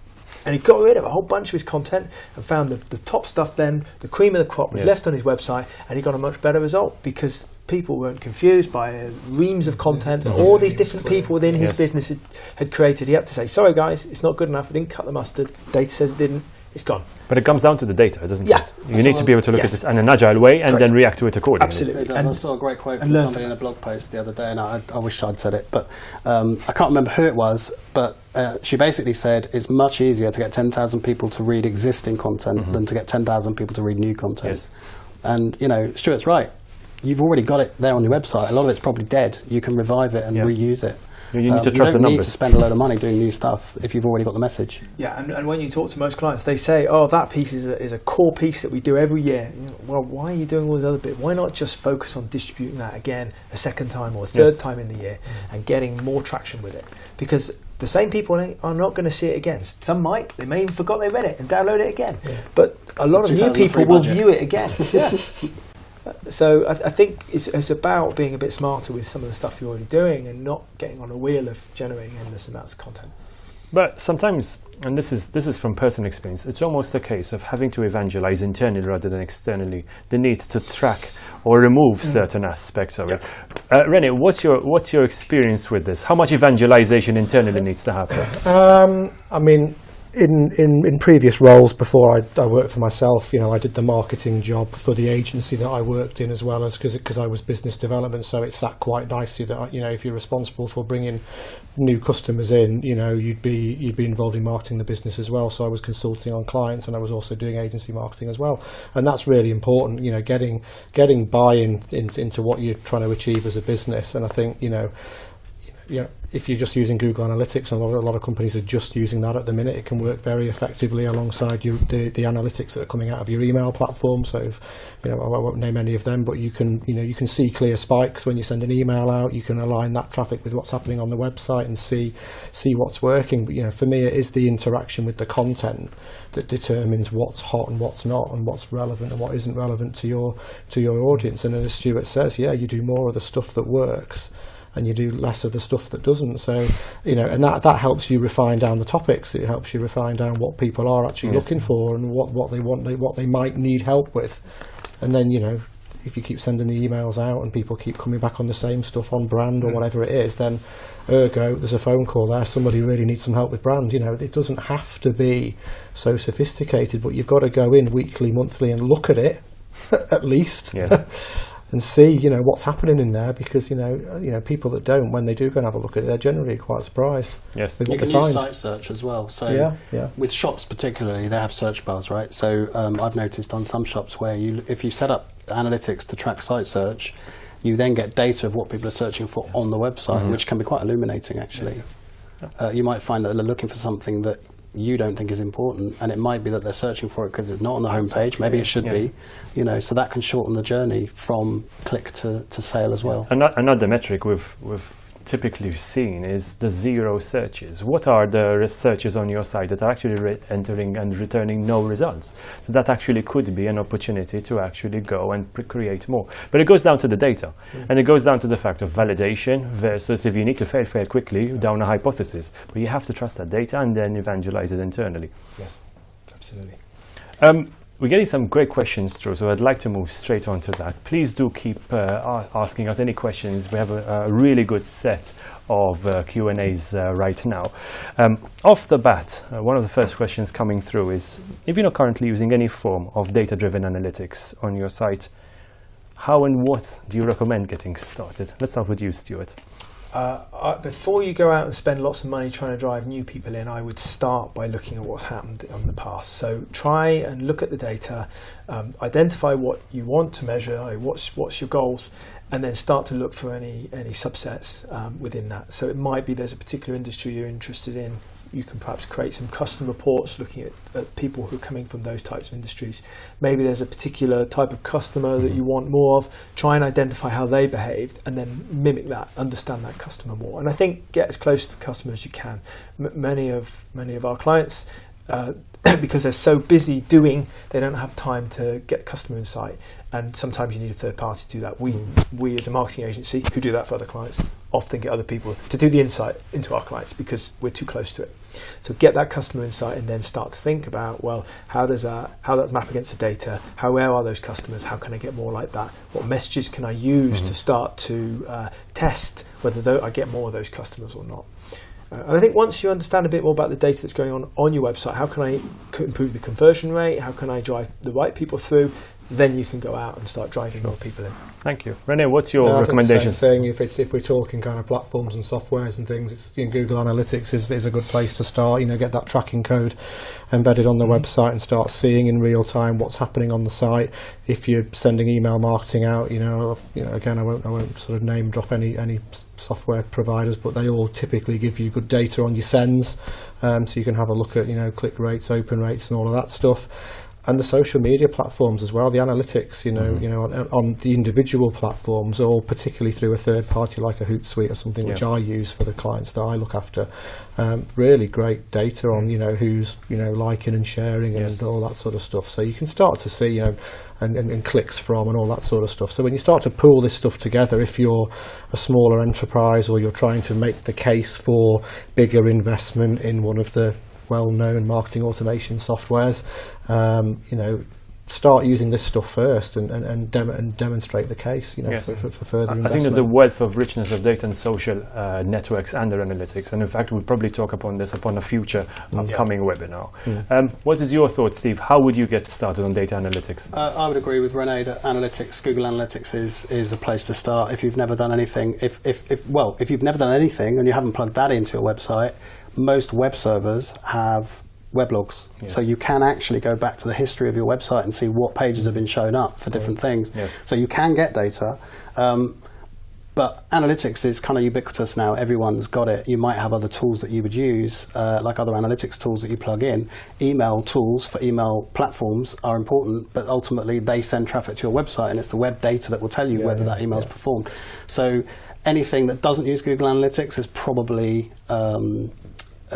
S2: And he got rid of a whole bunch of his content and found the top stuff then, the cream of the crop was left on his website, and he got a much better result because people weren't confused by reams of content that all these different people within his business had created. He had to say, sorry guys, it's not good enough, I didn't cut the mustard, data says it didn't, it's gone.
S1: But it comes down to the data, doesn't
S2: it?
S1: You need to be able to look at it in an agile way and then react to it accordingly.
S2: Absolutely.
S3: It does. I saw a great quote from somebody in a blog post the other day, and I wish I'd said it, but I can't remember who it was, but she basically said it's much easier to get 10,000 people to read existing content than to get 10,000 people to read new content.
S1: Yes.
S3: And, Stuart's right. You've already got it there on your website. A lot of it's probably dead. You can revive it and reuse it.
S1: You need to trust the numbers.
S3: You don't need to spend a load of money doing new stuff if you've already got the message.
S2: Yeah, and when you talk to most clients, they say, oh, that piece is a core piece that we do every year. Well, why are you doing all the other bit? Why not just focus on distributing that again a second time or a third time in the year and getting more traction with it? Because the same people are not going to see it again. Some might. They may even forgot they read it and download it again. Yeah. But a lot of new people will view it again. Yeah. So I think it's about being a bit smarter with some of the stuff you're already doing and not getting on a wheel of generating endless amounts of content.
S1: But sometimes, and this is from personal experience, it's almost a case of having to evangelize internally rather than externally, the need to track or remove certain aspects of it. René, what's your experience with this? How much evangelization internally needs to happen?
S4: I mean, in previous roles before I worked for myself, I did the marketing job for the agency that I worked in, as well as because I was business development, so it sat quite nicely that if you're responsible for bringing new customers in, you'd be involved in marketing the business as well. So I was consulting on clients and I was also doing agency marketing as well, and that's really important. Getting buy-in into what you're trying to achieve as a business, and I think if you're just using Google Analytics, and a lot of companies are just using that at the minute, it can work very effectively alongside the analytics that are coming out of your email platform. So, I won't name any of them, but you can see clear spikes when you send an email out. You can align that traffic with what's happening on the website and see what's working. But for me, it is the interaction with the content that determines what's hot and what's not, and what's relevant and what isn't relevant to your audience. And as Stuart says, you do more of the stuff that works, and you do less of the stuff that doesn't. So, and that helps you refine down the topics. It helps you refine down what people are actually looking for and what they want, what they might need help with. And then, if you keep sending the emails out and people keep coming back on the same stuff on brand or whatever it is, then ergo, there's a phone call there. Somebody really needs some help with brand. It doesn't have to be so sophisticated, but you've got to go in weekly, monthly and look at it at least.
S1: Yes.
S4: And see, what's happening in there, because people that don't, when they do go and have a look at it, they're generally quite surprised.
S1: Yes,
S3: you can use site search as well. So with shops particularly, they have search bars, right? So I've noticed on some shops where if you set up analytics to track site search, you then get data of what people are searching for on the website, which can be quite illuminating actually. You might find that they're looking for something that you don't think is important, and it might be that they're searching for it because it's not on the homepage. Maybe it should be, so that can shorten the journey from click to sale as well.
S1: Another metric we've typically seen is the zero searches. What are the searches on your site that are actually entering and returning no results? So that actually could be an opportunity to actually go and create more. But it goes down to the data, and it goes down to the fact of validation versus if you need to fail quickly down a hypothesis. But you have to trust that data and then evangelize it internally.
S2: Yes, absolutely.
S1: We're getting some great questions through, so I'd like to move straight on to that. Please do keep asking us any questions. We have a really good set of Q&As right now. Off the bat, one of the first questions coming through is, if you're not currently using any form of data-driven analytics on your site, how and what do you recommend getting started? Let's start with you, Stuart.
S2: Before you go out and spend lots of money trying to drive new people in, I would start by looking at what's happened in the past. So try and look at the data, identify what you want to measure, what's your goals, and then start to look for any subsets within that. So it might be there's a particular industry you're interested in. You can perhaps create some custom reports looking at people who are coming from those types of industries. Maybe there's a particular type of customer that you want more of. Try and identify how they behaved and then mimic that, understand that customer more. And I think get as close to the customer as you can. Many of our clients, because they're so busy doing, they don't have time to get customer insight. And sometimes you need a third party to do that. We as a marketing agency who do that for other clients often get other people to do the insight into our clients because we're too close to it. So get that customer insight and then start to think about, well, how does that map against the data? Where are those customers? How can I get more like that? What messages can I use to start to test whether I get more of those customers or not? And I think once you understand a bit more about the data that's going on your website, how can I improve the conversion rate? How can I drive the right people through? Then you can go out and start driving more people in.
S1: Thank you. René, what's your recommendation?
S4: If we're talking kind of platforms and softwares and things, Google Analytics is a good place to start. Get that tracking code embedded on the website and start seeing in real time what's happening on the site. If you're sending email marketing out, again, I won't sort of name drop any software providers, but they all typically give you good data on your sends, so you can have a look at click rates, open rates, and all of that stuff. And the social media platforms as well, the analytics, on the individual platforms, or particularly through a third party like a Hootsuite or something, which I use for the clients that I look after. Really great data on, who's, liking and sharing and all that sort of stuff. So you can start to see, and clicks from and all that sort of stuff. So when you start to pull this stuff together, if you're a smaller enterprise or you're trying to make the case for bigger investment in one of the well-known marketing automation softwares, start using this stuff first and demonstrate the case, for further investment.
S1: I think there's a wealth of richness of data and social networks and their analytics, and in fact we'll probably talk upon this upon a future upcoming webinar. What is your thought, Steve? How would you get started on data analytics?
S3: I would agree with Renee that Google Analytics is a place to start if you've never done anything. If you've never done anything and you haven't plugged that into your website, most web servers have weblogs, so you can actually go back to the history of your website and see what pages have been shown up for different things. So you can get data, but analytics is kind of ubiquitous now. Everyone's got it. You might have other tools that you would use, like other analytics tools that you plug in. Email tools for email platforms are important, but ultimately they send traffic to your website, and it's the web data that will tell you whether that email's performed. So anything that doesn't use Google Analytics is probably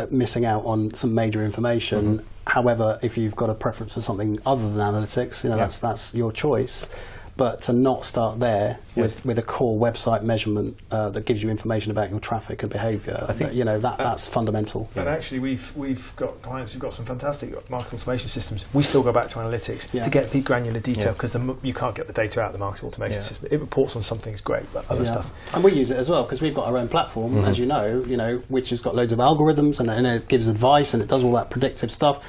S3: missing out on some major information. However, if you've got a preference for something other than analytics, that's your choice. But to not start there with a core website measurement that gives you information about your traffic and behaviour, I think that's fundamental.
S2: And actually, we've got clients who've got some fantastic marketing automation systems. We still go back to analytics to get the granular detail, because you can't get the data out of the marketing automation system. It reports on some things great, but other stuff.
S3: And we use it as well because we've got our own platform, as you know, which has got loads of algorithms and it gives advice and it does all that predictive stuff,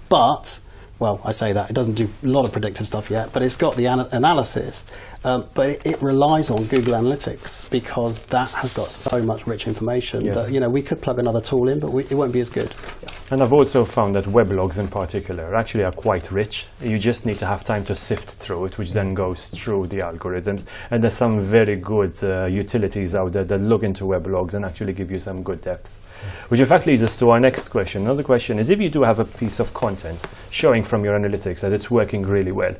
S3: but. Well, I say that, it doesn't do a lot of predictive stuff yet, but it's got the analysis. But it relies on Google Analytics because that has got so much rich information that, we could plug another tool in, but it won't be as good.
S1: And I've also found that weblogs in particular actually are quite rich. You just need to have time to sift through it, which then goes through the algorithms. And there's some very good utilities out there that look into weblogs and actually give you some good depth. Which in fact leads us to our next question. Another question is, if you do have a piece of content showing from your analytics that it's working really well,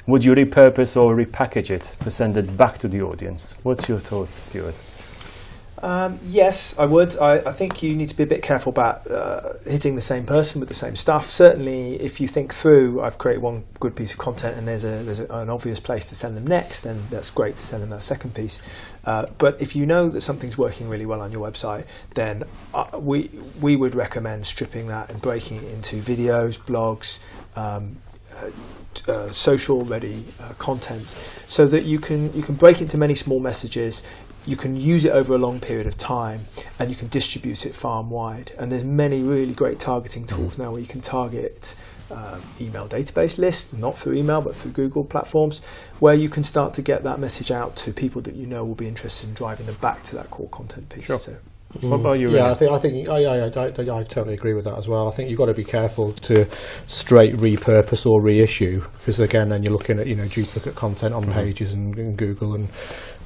S1: would you repurpose or repackage it to send it back to the audience? What's your thoughts, Stuart?
S2: Yes, I would. I think you need to be a bit careful about hitting the same person with the same stuff. Certainly, if you think through, I've created one good piece of content and there's an obvious place to send them next, then that's great to send them that second piece. But if you know that something's working really well on your website, then we would recommend stripping that and breaking it into videos, blogs, social ready content, so that you can break it into many small messages. You can use it over a long period of time, and you can distribute it far and wide. And there's many really great targeting tools now where you can target email database lists, not through email but through Google platforms, where you can start to get that message out to people that will be interested in driving them back to that core content piece.
S1: Sure.
S2: So.
S1: What about you?
S4: Yeah, I totally agree with that as well. I think you've got to be careful to straight repurpose or reissue, because again, then you're looking at duplicate content on pages and Google and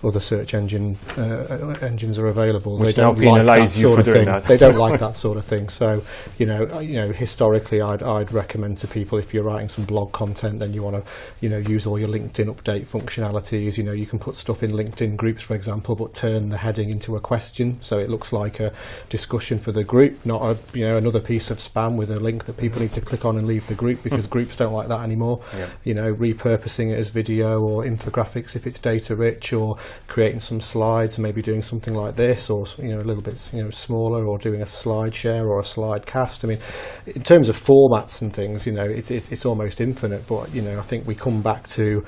S4: other search engines are available.
S1: Which
S4: they don't
S1: now penalise you for doing
S4: that.
S1: that.
S4: They don't like that sort of thing. So historically, I'd recommend to people, if you're writing some blog content, then you want to use all your LinkedIn update functionalities. You can put stuff in LinkedIn groups, for example, but turn the heading into a question, so it looks like a discussion for the group, not another piece of spam with a link that people need to click on and leave the group, because groups don't like that anymore. Repurposing it as video or infographics if it's data rich, or creating some slides and maybe doing something like this, or a little bit smaller, or doing a slide share or a slide cast. I mean, in terms of formats and things, it's almost infinite, but I think we come back to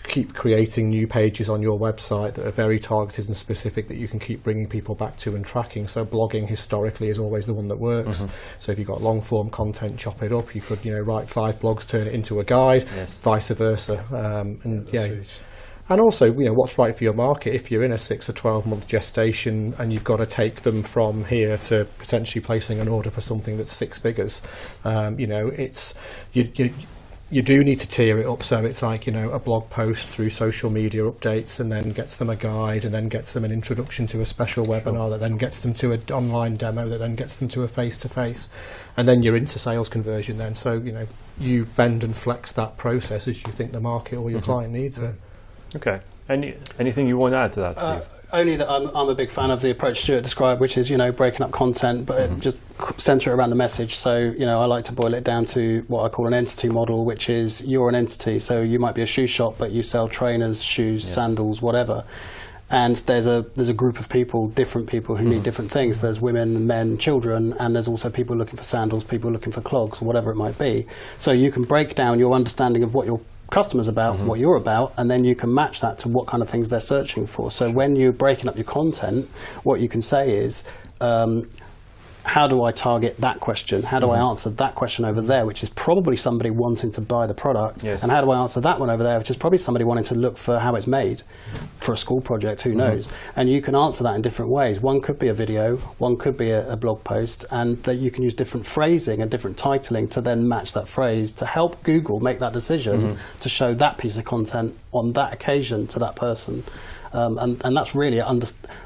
S4: keep creating new pages on your website that are very targeted and specific, that you can keep bringing people back to and tracking. So blogging historically is always the one that works. So if you've got long form content, chop it up. You could write 5 blogs, turn it into a guide, vice versa. And also, what's right for your market. If you're in a 6 or 12 month gestation and you've got to take them from here to potentially placing an order for something that's 6 figures, you do need to tier it up, so it's like, a blog post through social media updates, and then gets them a guide, and then gets them an introduction to a special webinar, that then gets them to an online demo, that then gets them to a face-to-face, and then you're into sales conversion then. So, you bend and flex that process as you think the market or your client needs it.
S1: Okay. Anything you want to add to that, Steve?
S3: Only that I'm a big fan of the approach Stuart described, which is, breaking up content, but just centre it around the message. So, I like to boil it down to what I call an entity model, which is you're an entity. So you might be a shoe shop, but you sell trainers, shoes, sandals, whatever. And there's a group of people, different people who need different things. There's women, men, children, and there's also people looking for sandals, people looking for clogs, or whatever it might be. So you can break down your understanding of what your customers about, what you're about, and then you can match that to what kind of things they're searching for. So when you're breaking up your content, what you can say is, how do I target that question? How do I answer that question over there, which is probably somebody wanting to buy the product?
S1: Yes.
S3: And how do I answer that one over there, which is probably somebody wanting to look for how it's made for a school project, who knows? And you can answer that in different ways. One could be a video, one could be a blog post, and that you can use different phrasing and different titling to then match that phrase to help Google make that decision to show that piece of content on that occasion to that person. And that's really,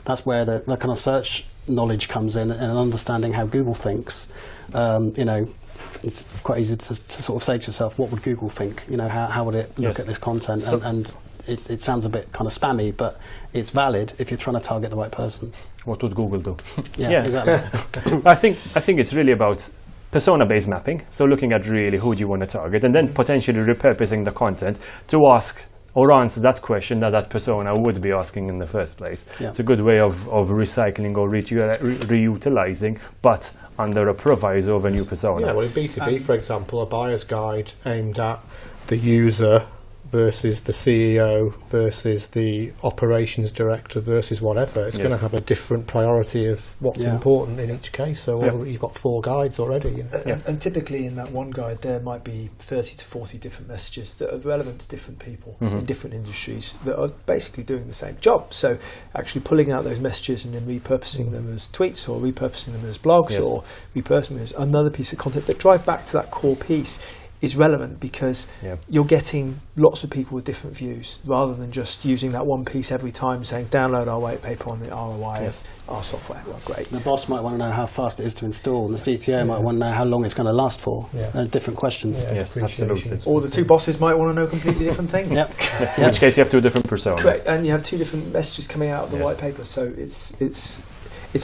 S3: that's where the kind of search knowledge comes in, and understanding how Google thinks. It's quite easy to sort of say to yourself, what would Google think? How would it look at this content? And it sounds a bit kind of spammy, but it's valid if you're trying to target the right person.
S1: What would Google do?
S3: Yeah, exactly.
S1: I think it's really about persona-based mapping. So looking at really who do you want to target, and then potentially repurposing the content to ask or answer that question that persona would be asking in the first place. Yeah. It's a good way of recycling or reutilizing, but under a proviso of a new persona.
S4: Yeah, well in B2B, for example, a buyer's guide aimed at the user versus the CEO versus the operations director versus whatever. It's going to have a different priority of what's important in each case. So you've got 4 guides already.
S2: And typically in that one guide there might be 30 to 40 different messages that are relevant to different people in different industries that are basically doing the same job. So actually pulling out those messages and then repurposing them as tweets, or repurposing them as blogs, or repurposing them as another piece of content that drive back to that core piece is relevant, because you're getting lots of people with different views, rather than just using that one piece every time saying download our white paper on the ROI of our software. Well, great.
S3: The boss might want to know how fast it is to install, and the CTO might want to know how long it's going to last for. Different questions.
S1: Yes, absolutely.
S2: Or the 2 bosses might want to know completely different things.
S1: In which case you have 2 different personas.
S2: Correct, and you have 2 different messages coming out of the white paper. So it's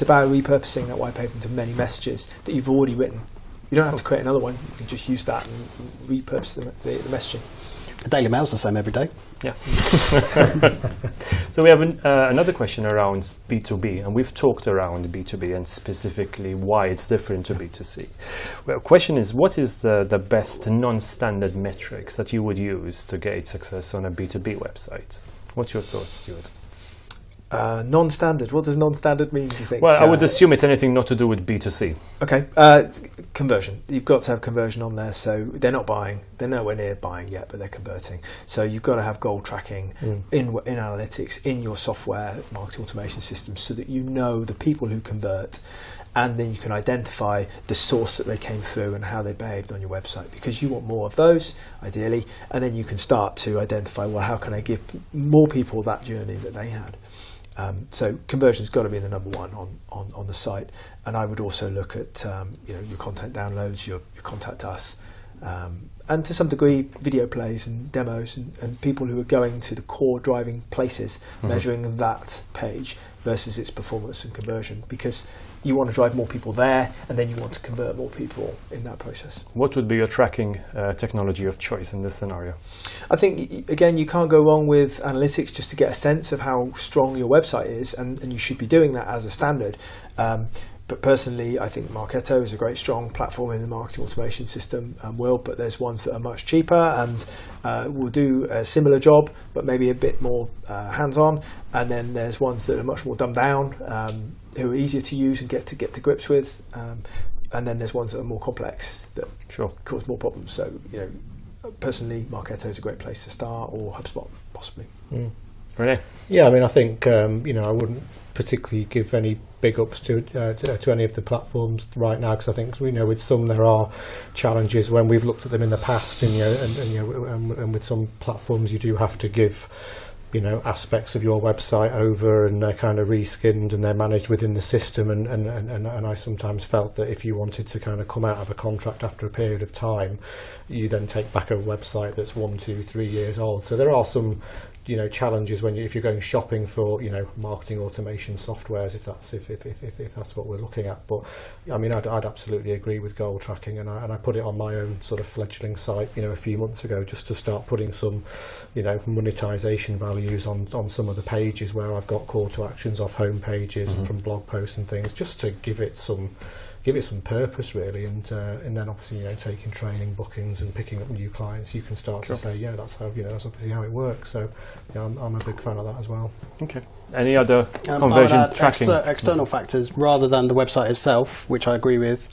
S2: about repurposing that white paper into many messages that you've already written. You don't have to create another one. You can just use that and repurpose the messaging.
S3: The Daily Mail's the same every day.
S1: Yeah. So we have another question around B2B, and we've talked around B2B and specifically why it's different to B2C. Well, the question is, what is the best non-standard metrics that you would use to gauge success on a B2B website? What's your thoughts, Stuart?
S2: Non-standard. What does non-standard mean, do you think?
S1: Well, I would assume it's anything not to do with B2C.
S2: Okay. Conversion. You've got to have conversion on there. So they're not buying. They're nowhere near buying yet, but they're converting. So you've got to have goal tracking in analytics, in your software marketing automation system, so that you know the people who convert, and then you can identify the source that they came through and how they behaved on your website, because you want more of those, ideally, and then you can start to identify, well, how can I give more people that journey that they had? So conversion's got to be the number one on the site, and I would also look at your content downloads, your contact us, and to some degree video plays and demos and people who are going to the core driving places, measuring that page versus its performance and conversion, because you want to drive more people there, and then you want to convert more people in that process.
S1: What would be your tracking technology of choice in this scenario?
S2: I think, again, you can't go wrong with analytics just to get a sense of how strong your website is, and you should be doing that as a standard. But personally, I think Marketo is a great, strong platform in the marketing automation system world, but there's ones that are much cheaper and will do a similar job, but maybe a bit more hands-on. And then there's ones that are much more dumbed down, who are easier to use and get to grips with. And then there's ones that are more complex that cause more problems. So, personally, Marketo is a great place to start, or HubSpot, possibly.
S1: Really?
S4: Yeah, I mean, I think I wouldn't particularly give any big ups to any of the platforms right now, because I think with some there are challenges when we've looked at them in the past, and with some platforms you do have to give aspects of your website over, and they're kind of reskinned and they're managed within the system, and I sometimes felt that if you wanted to kind of come out of a contract after a period of time, you then take back a website that's 1, 2, 3 years old. So there are some challenges if you're going shopping for marketing automation softwares, if that's what we're looking at. But I mean, I'd absolutely agree with goal tracking, and I put it on my own sort of fledgling site a few months ago, just to start putting some monetization values on some of the pages where I've got call to actions off home pages and from blog posts and things, just to give it some purpose, really, and then obviously taking training bookings and picking up new clients, you can start to say, that's how that's obviously how it works. So I'm a big fan of that as well.
S1: Okay. Any other conversion tracking?
S3: External factors rather than the website itself, which I agree with,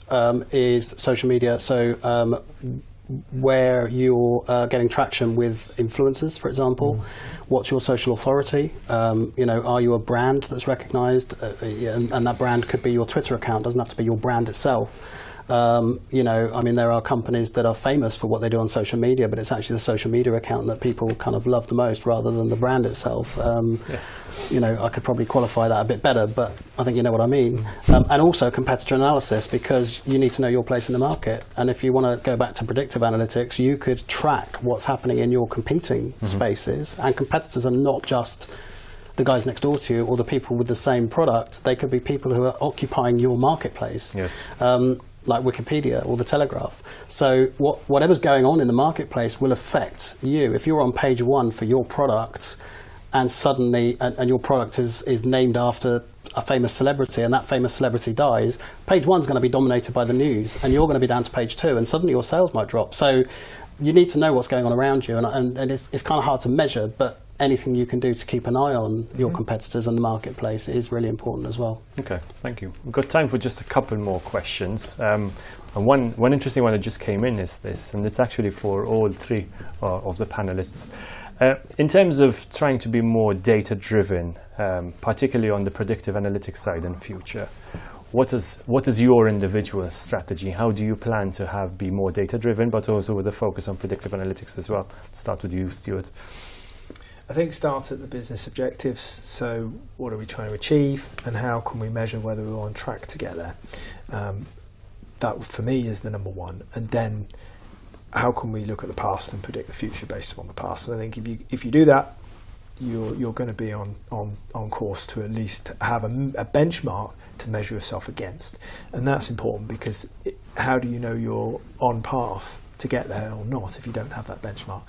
S3: is social media. So where you're getting traction with influencers, for example. What's your social authority? Are you a brand that's recognised? And that brand could be your Twitter account, doesn't have to be your brand itself. There are companies that are famous for what they do on social media, but it's actually the social media account that people kind of love the most rather than the brand itself. I could probably qualify that a bit better, but I think you know what I mean. And also competitor analysis, because you need to know your place in the market. And if you want to go back to predictive analytics, you could track what's happening in your competing spaces. And competitors are not just the guys next door to you or the people with the same product. They could be people who are occupying your marketplace.
S1: Yes.
S3: Like Wikipedia or the Telegraph. So whatever's going on in the marketplace will affect you. If you're on page 1 for your product, and suddenly and your product is named after a famous celebrity, and that famous celebrity dies, page 1's going to be dominated by the news, and you're going to be down to page 2, and suddenly your sales might drop. So you need to know what's going on around you, and it's kind of hard to measure, but anything you can do to keep an eye on your competitors and the marketplace is really important as well.
S1: Okay, thank you. We've got time for just a couple more questions. And one interesting one that just came in is this, and it's actually for all three of the panelists. In terms of trying to be more data-driven, particularly on the predictive analytics side in future, what is your individual strategy? How do you plan to be more data-driven, but also with a focus on predictive analytics as well? Start with you, Stuart.
S2: I think start at the business objectives. So what are we trying to achieve, and how can we measure whether we're on track to get there? That for me is the number one. And then how can we look at the past and predict the future based upon the past? And I think if you do that, you're going to be on course to at least have a benchmark to measure yourself against. And that's important, because how do you know you're on path to get there or not if you don't have that benchmark?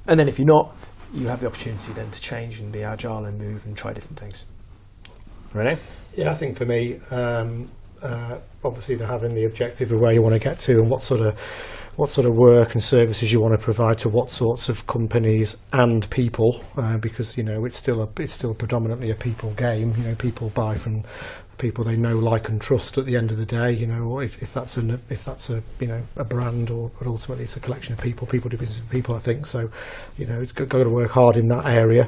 S2: And then if you're not, you have the opportunity then to change and be agile and move and try different things.
S1: René?
S4: Yeah, I think for me, obviously they're having the objective of where you want to get to and what sort of work and services you want to provide to what sorts of companies and people, because it's still predominantly a people game. People buy from people they know, like and trust at the end of the day. Or if that's a brand, but ultimately it's a collection of people. People do business with people, I think. So it's got to work hard in that area.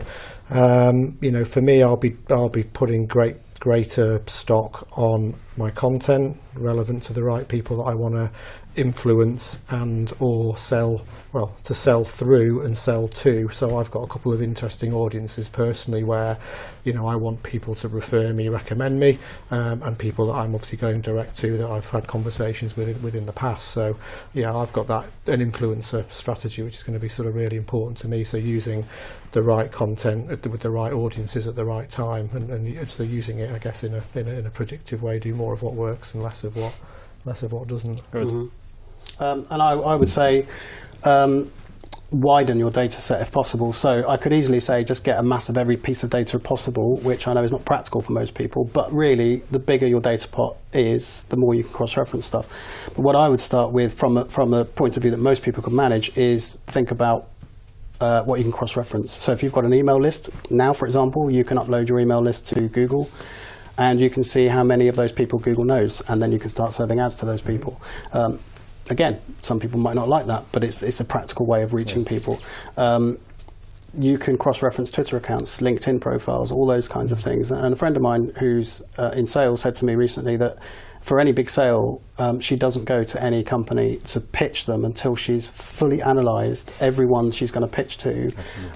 S4: For me, I'll be putting greater stock on my content relevant to the right people that I want to influence and or sell through and sell to. So I've got a couple of interesting audiences personally where I want people to refer me, recommend me, and people that I'm obviously going direct to that I've had conversations with in the past. So I've got an influencer strategy which is going to be sort of really important to me. So using the right content with the right audiences at the right time, and so using it, I guess, in a predictive way, do more of what works and less of what doesn't.
S1: Good.
S3: Mm-hmm. And I would say widen your data set if possible. So I could easily say just get a mass of every piece of data possible, which I know is not practical for most people, but really the bigger your data pot is, the more you can cross-reference stuff. But what I would start with from a point of view that most people can manage is think about what you can cross-reference. So if you've got an email list, now for example, you can upload your email list to Google, and you can see how many of those people Google knows, and then you can start serving ads to those people. Again, some people might not like that, but it's a practical way of reaching people. you can cross-reference Twitter accounts, LinkedIn profiles, all those kinds of things. And a friend of mine who's in sales said to me recently that for any big sale, she doesn't go to any company to pitch them until she's fully analysed everyone she's going to pitch to,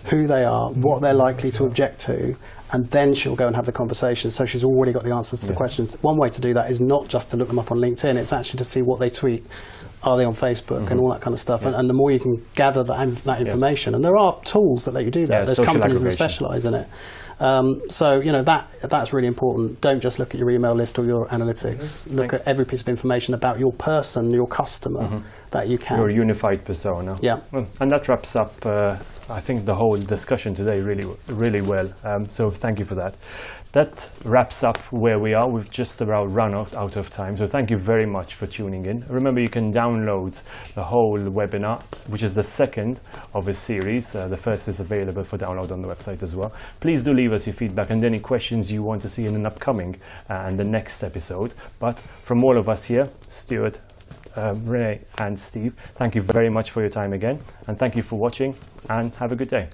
S3: who they are, what they're likely to object to, and then she'll go and have the conversation. So she's already got the answers to the questions. One way to do that is not just to look them up on LinkedIn, it's actually to see what they tweet. Are they on Facebook and all that kind of stuff? And the more you can gather that information, and there are tools that let you do that. There's companies that specialise in it. So that's really important. Don't just look at your email list or your analytics. Look at every piece of information about your person, your customer that you can.
S1: Your unified persona.
S3: Yeah.
S1: Well, and that wraps up, I think, the whole discussion today really well. So thank you for that. That wraps up where we are. We've just about run out of time. So thank you very much for tuning in. Remember, you can download the whole webinar, which is the second of a series. The first is available for download on the website as well. Please do leave us your feedback and any questions you want to see in an upcoming and the next episode. But from all of us here, Stuart, Renee and Steve, thank you very much for your time again. And thank you for watching and have a good day.